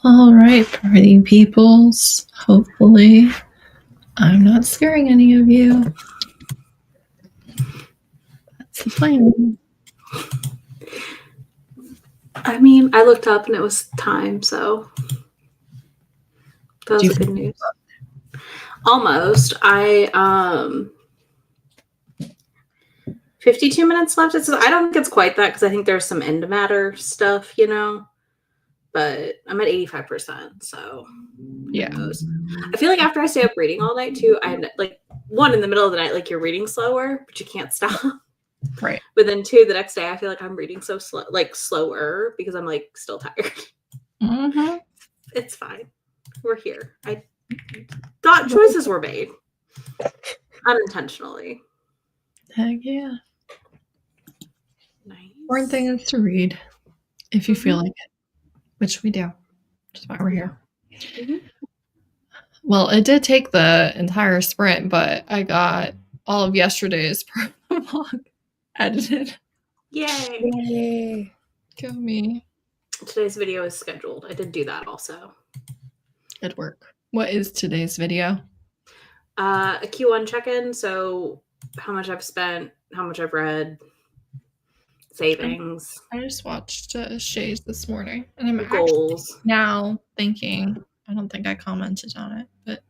All right, pretty peoples. Hopefully, I'm not scaring any of you. That's the plan. I mean, I looked up and it was time, so that was a good news. Almost. 52 minutes left. I don't think it's quite that because I think there's some end matter stuff, but I'm at 85%. So Yeah. I feel like after I stay up reading all night too, I like one in the middle of the night, like you're reading slower, but you can't stop. Right. But then two, the next day, I feel like I'm reading so slow, like slower because I'm like still tired. Mm-hmm. It's fine. We're here. I thought choices were made unintentionally. Heck yeah. Nice. Important thing is to read if you feel like it, which we do. That's why we're here. Mm-hmm. Well, it did take the entire sprint, but I got all of yesterday's vlog edited. Yay. Go me. Today's video is scheduled. I did do that also. Good work. What is today's video? A Q1 check-in. So how much I've spent, how much I've read, savings. I just watched Shay's this morning, and I'm goals. Now thinking, I don't think I commented on it, but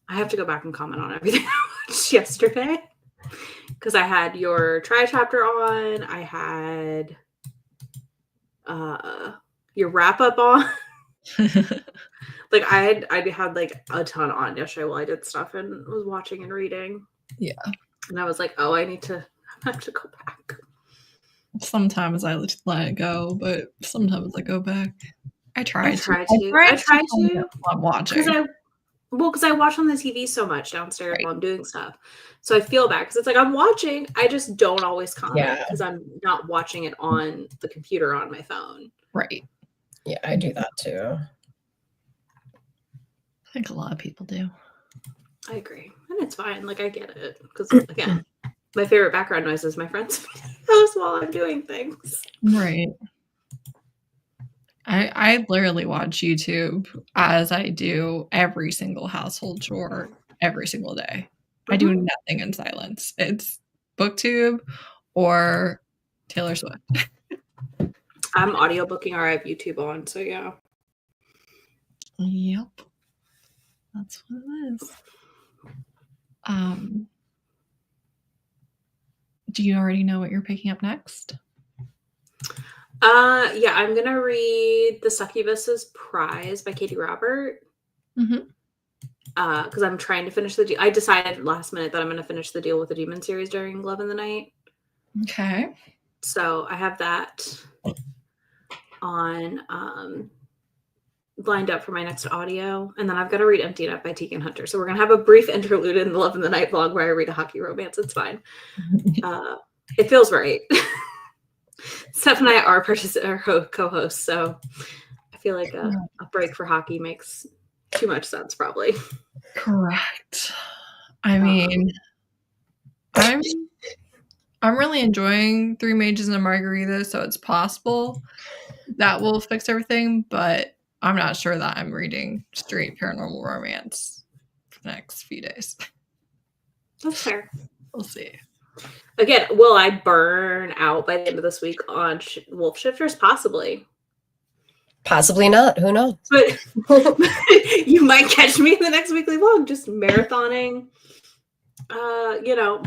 I have to go back and comment on everything I watched yesterday because I had your try chapter on. I had your wrap up on. Like I had like a ton on yesterday while I did stuff and was watching and reading. Yeah. And I was like, oh, I have to go back. Sometimes I let it go, but sometimes I go back. I try to. I try to. I'm watching. Because I watch on the TV so much downstairs while I'm doing stuff. So I feel bad because it's like I'm watching. I just don't always comment because I'm not watching it on the computer on my phone. Right. Yeah, I do that too. I think a lot of people do. I agree. And it's fine. Like, I get it. Because, again, my favorite background noise is my friends' videos while I'm doing things. Right. I literally watch YouTube as I do every single household chore every single day. Mm-hmm. I do nothing in silence. It's BookTube or Taylor Swift. I'm audiobooking or I have YouTube on, so yeah. Yep. That's what it is. Do you already know what you're picking up next? Yeah, I'm gonna read The Succubus's Prize by Katie Robert. Mm-hmm. Because I'm trying to finish the deal. I decided last minute that I'm gonna finish the Deal with the Demon series during Love in the Night. Okay. So I have that on lined up for my next audio, and then I've got to read Empty It Up by Tegan Hunter. So we're gonna have a brief interlude in the Love in the Night vlog where I read a hockey romance. It's fine. It feels right. Steph and I are co-hosts, so I feel like a break for hockey makes too much sense, probably. Correct. I mean, I'm really enjoying Three Mages and a Margarita, so it's possible that will fix everything, but I'm not sure that I'm reading straight paranormal romance for the next few days. That's fair. We'll see. Again, will I burn out by the end of this week on Wolf Shifters? Possibly. Possibly not. Who knows? But you might catch me in the next weekly vlog just marathoning,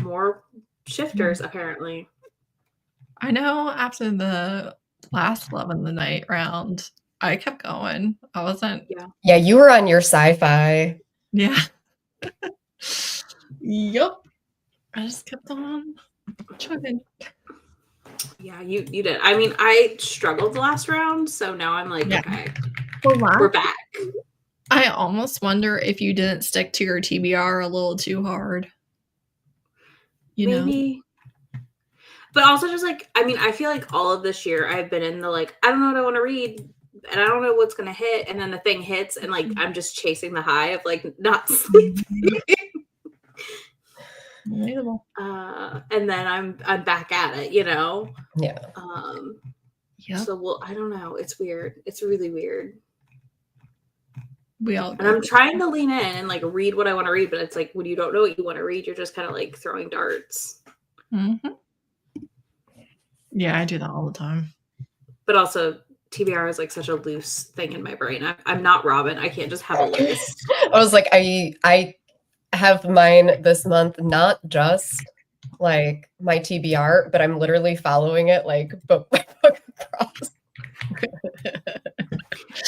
more Shifters, apparently. I know after the last Love in the Night round, I kept going. I wasn't. Yeah, you were on your sci-fi. Yeah. Yep. I just kept on chugging. Yeah, you did. I mean, I struggled the last round, so now I'm like, okay, we're back. I almost wonder if you didn't stick to your TBR a little too hard. Maybe. But also just like, I mean, I feel like all of this year I've been in the like, I don't know what I want to read and I don't know what's going to hit. And then the thing hits and like, I'm just chasing the high of like not sleeping. And then I'm back at it, Yeah. So I don't know. It's weird. It's really weird. We all And I'm trying to lean in and like read what I want to read, but it's like when you don't know what you want to read, you're just kind of like throwing darts. Mm-hmm. Yeah, I do that all the time. But also, TBR is like such a loose thing in my brain. I'm not Robin. I can't just have a list. I was like, I have mine this month, not just like my TBR, but I'm literally following it like book by book across.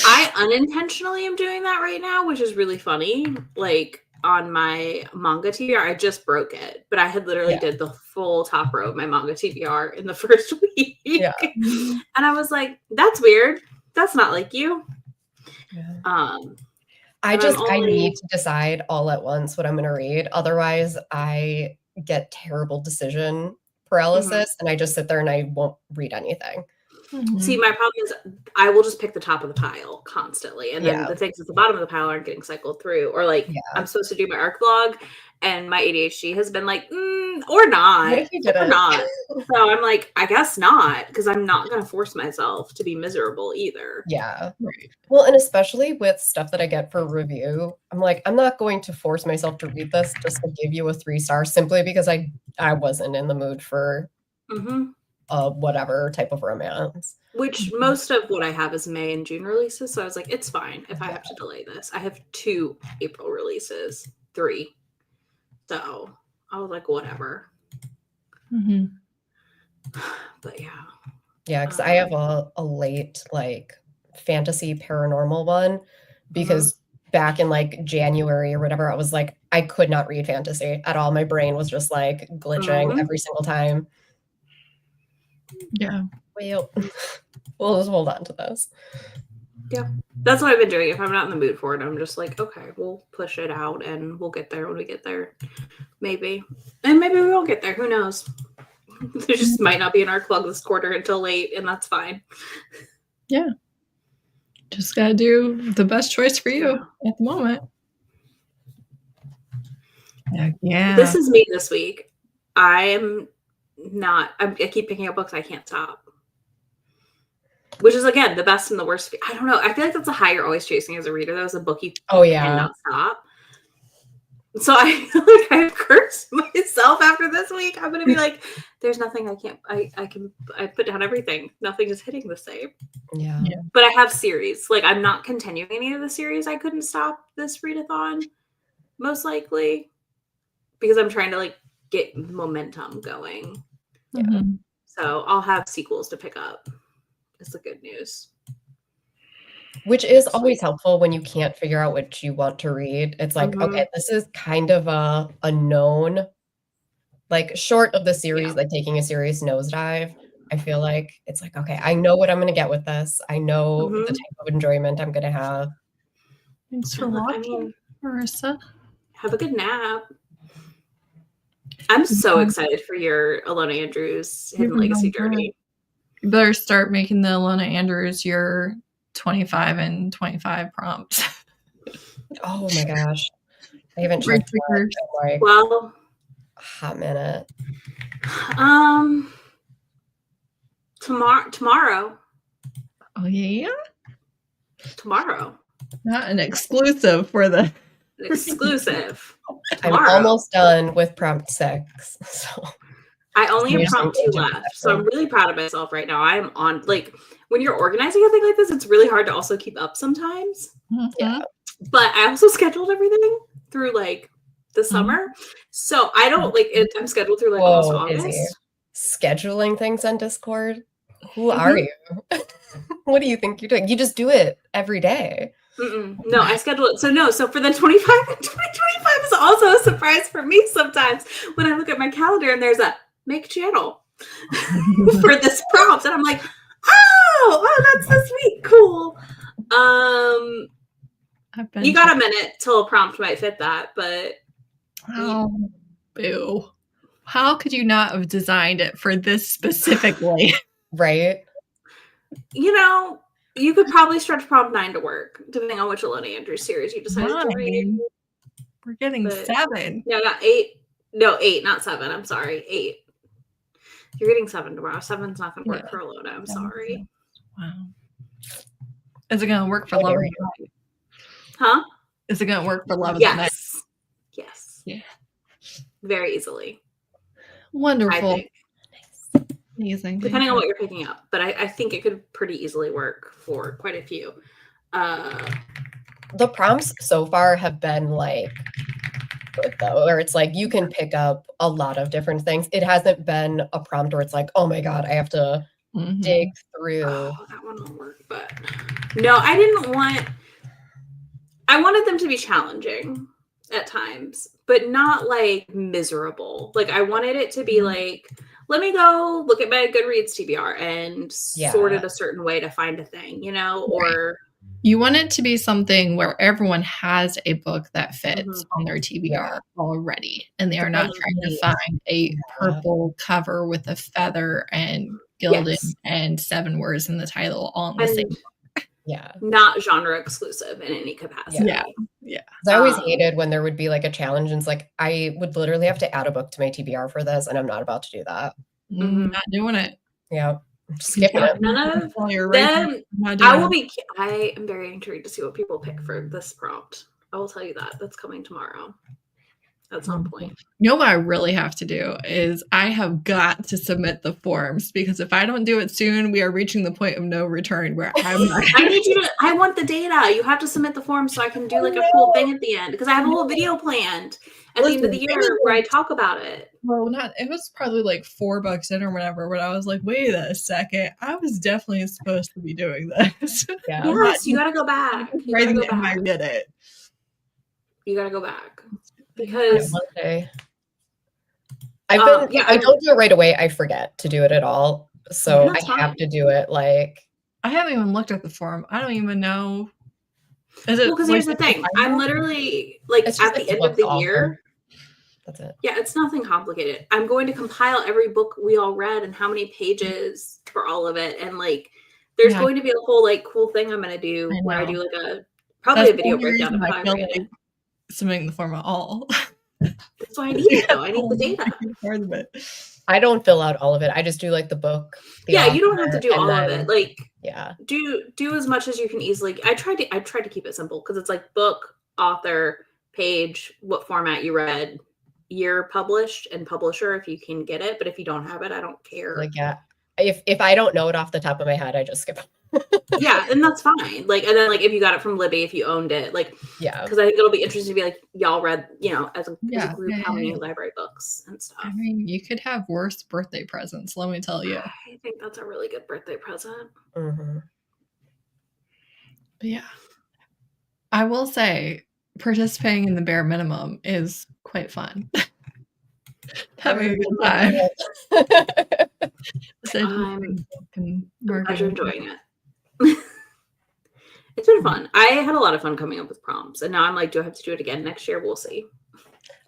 I unintentionally am doing that right now, which is really funny. Like on my manga TBR, I just broke it, but I had literally did the full top row of my manga TBR in the first week. Yeah. And I was like, that's weird. That's not like you. Yeah. I need to decide all at once what I'm going to read. Otherwise, I get terrible decision paralysis and I just sit there and I won't read anything. See, my problem is I will just pick the top of the pile constantly. And then the things at the bottom of the pile aren't getting cycled through. Or like I'm supposed to do my ARC log and my ADHD has been like, or not. What if you didn't? Or not. So I'm like, I guess not, because I'm not going to force myself to be miserable either. Yeah. Right. Well, and especially with stuff that I get for review, I'm like, I'm not going to force myself to read this just to give you a 3-star simply because I wasn't in the mood for whatever type of romance. Which most of what I have is May and June releases. So I was like, it's fine if I have to delay this. I have 2 April releases, 3. So I was like, whatever. But yeah. Yeah, because I have a late like fantasy paranormal one because back in like January or whatever, I was like, I could not read fantasy at all. My brain was just like glitching every single time. Yeah. Well, we'll just hold on to this. Yeah. That's what I've been doing. If I'm not in the mood for it, I'm just like, okay, we'll push it out and we'll get there when we get there. Maybe. And maybe we won't get there. Who knows? There just might not be an ARC plug this quarter until late, and that's fine. Yeah. Just gotta do the best choice for you at the moment. Yeah. This is me this week. I keep picking up books I can't stop. Which is, again, the best and the worst. I don't know. I feel like that's a high you're always chasing as a reader. That was a book you cannot stop. So I feel like I've cursed myself after this week. I'm going to be like, there's nothing I put down everything. Nothing is hitting the same. Yeah. But I have series. Like, I'm not continuing any of the series I couldn't stop this readathon, most likely. Because I'm trying to, like, get momentum going. Yeah. So I'll have sequels to pick up. Is the good news. Which is always helpful when you can't figure out what you want to read. It's like, okay, this is kind of a known, like short of the series, like taking a serious nosedive. I feel like it's like, okay, I know what I'm going to get with this. I know the type of enjoyment I'm going to have. Thanks for watching, Marissa. Have a good nap. I'm so excited for your Alona Andrews Hidden Legacy journey. You better start making the Alona Andrews your 25 and 25 prompts. Oh my gosh. I haven't checked that in like a hot minute. Tomorrow. Oh yeah? Tomorrow. Not an exclusive for the exclusive. I'm almost done with prompt 6. So I only have prompt 2 left. So I'm really proud of myself right now. I'm on, like, when you're organizing a thing like this, it's really hard to also keep up sometimes. Yeah. But I also scheduled everything through, like, the summer. So I don't, like, I'm scheduled through, like, almost August. Scheduling things on Discord? Who are you? What do you think you're doing? You just do it every day. No, I schedule it. So for the 25 and 2025 is also a surprise for me sometimes when I look at my calendar and there's a make channel for this prompt. And I'm like, oh, that's this week. Cool. You got a minute till a prompt might fit that, but. Oh, boo. How could you not have designed it for this specifically? Right? You know, you could probably stretch prompt 9 to work, depending on which Alona Andrews series you decide to read. We're getting 7. No, not 8. No, 8, not 7. I'm sorry. 8. You're getting 7 tomorrow. 7's not going to work for Alona. I'm sorry. Wow. Is it going to work for Lower? Huh? Is it going to work for Love of the Night? Yes. Yes. Yeah. Very easily. Wonderful. I think. Amazing. Depending on what you're picking up. But I think it could pretty easily work for quite a few. The prompts so far have been like good though, where it's like you can pick up a lot of different things. It hasn't been a prompt where it's like, oh my God, I have to dig through. Oh, that one won't work, but no, I wanted them to be challenging at times, but not like miserable. Like I wanted it to be like, let me go look at my Goodreads TBR and sort it a certain way to find a thing, you know, or you want it to be something where everyone has a book that fits on their TBR already, and they are not trying to find a purple cover with a feather and gilded and 7 words in the title all in the same book. Yeah. Not genre exclusive in any capacity. Yeah. I always hated when there would be like a challenge and it's like, I would literally have to add a book to my TBR for this, and I'm not about to do that. Not doing it. Yeah. Skipping it. None of them. I am very intrigued to see what people pick for this prompt. I will tell you that. That's coming tomorrow. At some point. You know what I really have to do is I have got to submit the forms, because if I don't do it soon, we are reaching the point of no return where I'm not. I want the data. You have to submit the forms so I can do like a cool thing at the end, because I have a whole video planned at the end of the year where I talk about it. Well, it was probably like $4 in or whatever, but I was like, wait a second, I was definitely supposed to be doing this. Yes, you gotta go back. Writing it in my Reddit. You gotta go back. Because I don't do it right away. I forget to do it at all. So I have to do it like. I haven't even looked at the form. I don't even know. Because here's the thing. I'm literally like at the end of the year. That's it. Yeah, it's nothing complicated. I'm going to compile every book we all read and how many pages for all of it. And like there's going to be a whole like cool thing I'm gonna do where I do like probably a video breakdown of how I read it. Submitting the form at all. That's why I need it though. I need the data. I don't fill out all of it. I just do like the book. You don't have to do all of it. Like do as much as you can easily. I tried to keep it simple because it's like book, author, page, what format you read, year published, and publisher if you can get it. But if you don't have it, I don't care. Like if I don't know it off the top of my head, I just skip it. And that's fine. Like, and then like if you got it from Libby, if you owned it, like, because I think it'll be interesting to be like, y'all read, as a group, how many library books and stuff. I mean, you could have worse birthday presents, let me tell you. I think that's a really good birthday present. But yeah, I will say participating in the bare minimum is quite fun. Having a good time. I'm enjoying it. It's been fun. I had a lot of fun coming up with prompts, and now I'm like, do I have to do it again next year? We'll see.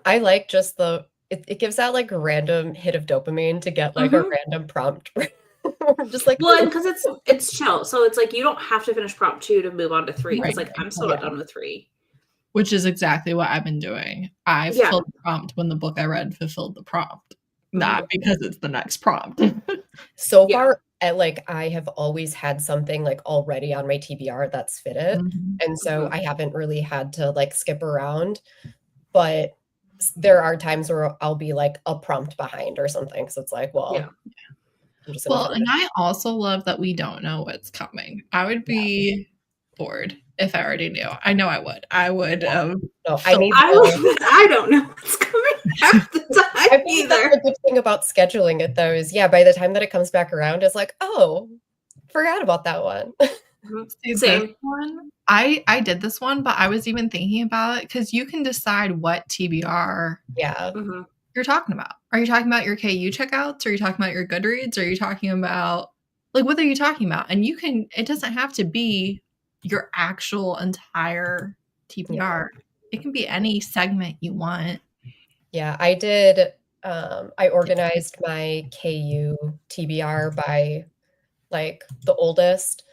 I like just it gives that like random hit of dopamine to get like a random prompt. Just like because it's chill, so it's like you don't have to finish prompt 2 to move on to 3. Because like I'm still not done with 3. Which is exactly what I've been doing. I fulfilled the prompt when the book I read fulfilled the prompt, not because it's the next prompt. So far, I have always had something like already on my TBR that's fitted, and so I haven't really had to like skip around. But there are times where I'll be like a prompt behind or something, so it's like, and I also love that we don't know what's coming. I would be bored if I already knew. I know I would. I would. I don't know what's coming half the time I think that's the good thing about scheduling it, though, is by the time that it comes back around, it's like, oh, forgot about that one. Same one. I did this one, but I was even thinking about it because you can decide what TBR you're talking about. Are you talking about your KU checkouts? Are you talking about your Goodreads? Are you talking about what are you talking about? And it doesn't have to be your actual entire TBR. It can be any segment you want. Yeah, I did. I organized my KU TBR by like the oldest,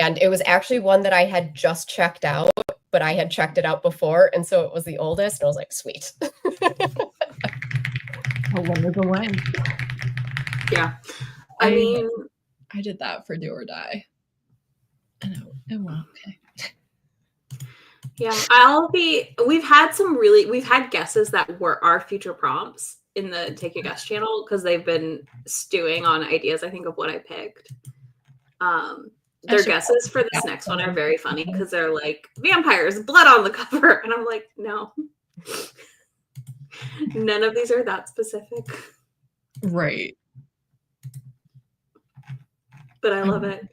and it was actually one that I had just checked out, but I had checked it out before, and so it was the oldest, and I was like, sweet. A wonderful way. Yeah. I mean, I did that for Do or Die. And it went okay. we've had guesses that were our future prompts in the Take a Guess channel because they've been stewing on ideas, I think, of what I picked. Their guesses for this next one are very funny because they're like, vampires, blood on the cover. And I'm like, no. None of these are that specific. Right. But I love it.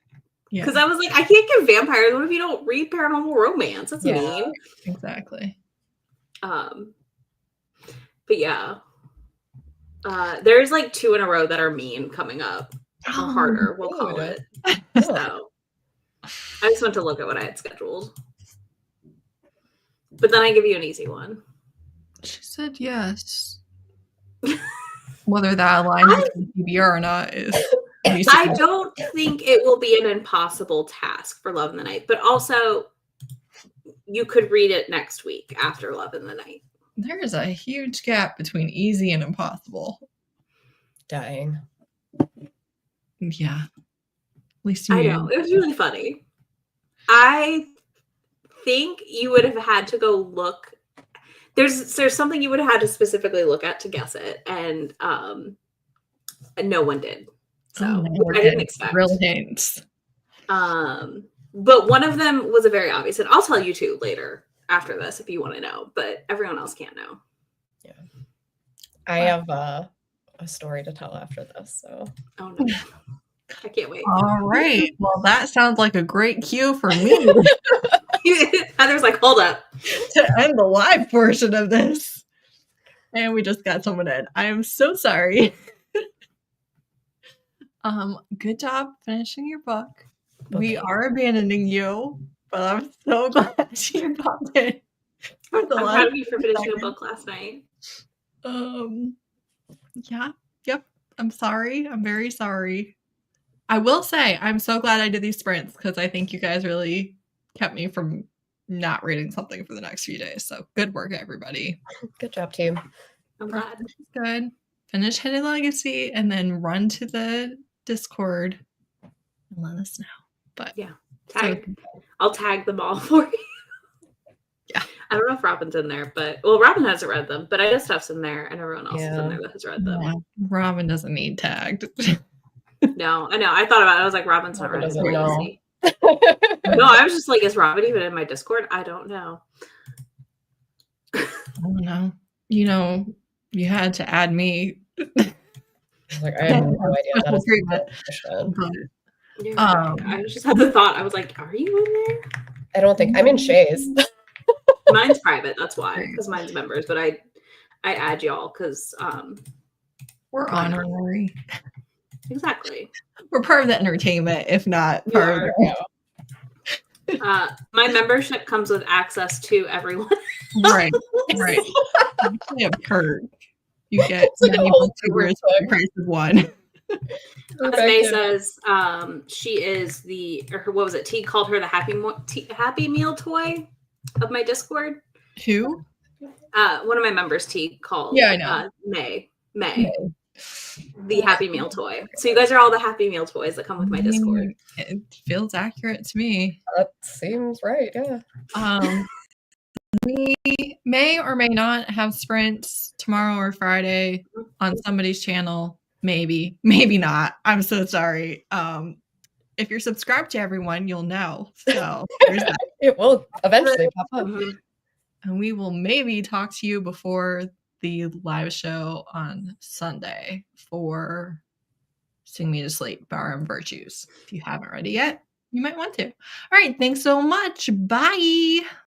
Yeah. Because I was like, I can't give vampires. What if you don't read paranormal romance? That's mean. Exactly. But yeah. There's like 2 in a row that are mean coming up. Or harder, we'll call it. So I just went to look at what I had scheduled. But then I give you an easy one. She said yes. Whether that aligns with PBR or not is... I don't think it will be an impossible task for Love in the Night, but also you could read it next week after Love in the Night. There is a huge gap between easy and impossible. Dying. Yeah. At least you I know. It was really funny. I think you would have had to go look. There's something you would have had to specifically look at to guess it, and no one did. So I didn't expect. Real hints. But one of them was a very obvious, and I'll tell you 2 later after this if you want to know, but everyone else can't know. Yeah. I have a story to tell after this, so. Oh no. I can't wait. All right. Well, that sounds like a great cue for me. Heather's like, hold up. To end the live portion of this. And we just got someone in. I am so sorry. Good job finishing your book. Okay. We are abandoning you, but I'm so glad you popped in. I'm proud of you for finishing a book last night. Yeah. Yep. I'm sorry. I'm very sorry. I will say I'm so glad I did these sprints because I think you guys really kept me from not reading something for the next few days. So good work, everybody. Good job, team. I'm glad. Good. Finish Hidden Legacy and then run to the Discord and let us know. But yeah, I'll tag them all for you. Yeah. I don't know if Robin's in there, but Robin hasn't read them, but I know Steph's in there and everyone else is in there that has read them. Yeah. Robin doesn't need tagged. No, I know. I thought about it. I was like, Robin's not read it. No, I was just like, is Robin even in my Discord? I don't know. I don't know. You had to add me. I have no idea. I just had the thought. I was like, are you in there? I don't think I'm in Shay's. Mine's private. That's why, because mine's members. But I add y'all because we're honorary. Exactly. We're part of the entertainment, if not part of it. My membership comes with access to everyone. Right. Actually a perk. You get many books for the price of one. As May says, she is what was it? T called her the Happy Meal toy of my Discord. Who? One of my members, T called. Yeah, I know. May. The Happy Meal toy. So you guys are all the Happy Meal toys that come with my Discord. It feels accurate to me. That seems right. Yeah. We may or may not have sprints tomorrow or Friday on somebody's channel. Maybe not. I'm so sorry. If you're subscribed to everyone, you'll know. So there's that. It will eventually pop up. And we will maybe talk to you before the live show on Sunday for Sing Me to Sleep, Power and Virtues. If you haven't read it yet, you might want to. All right. Thanks so much. Bye.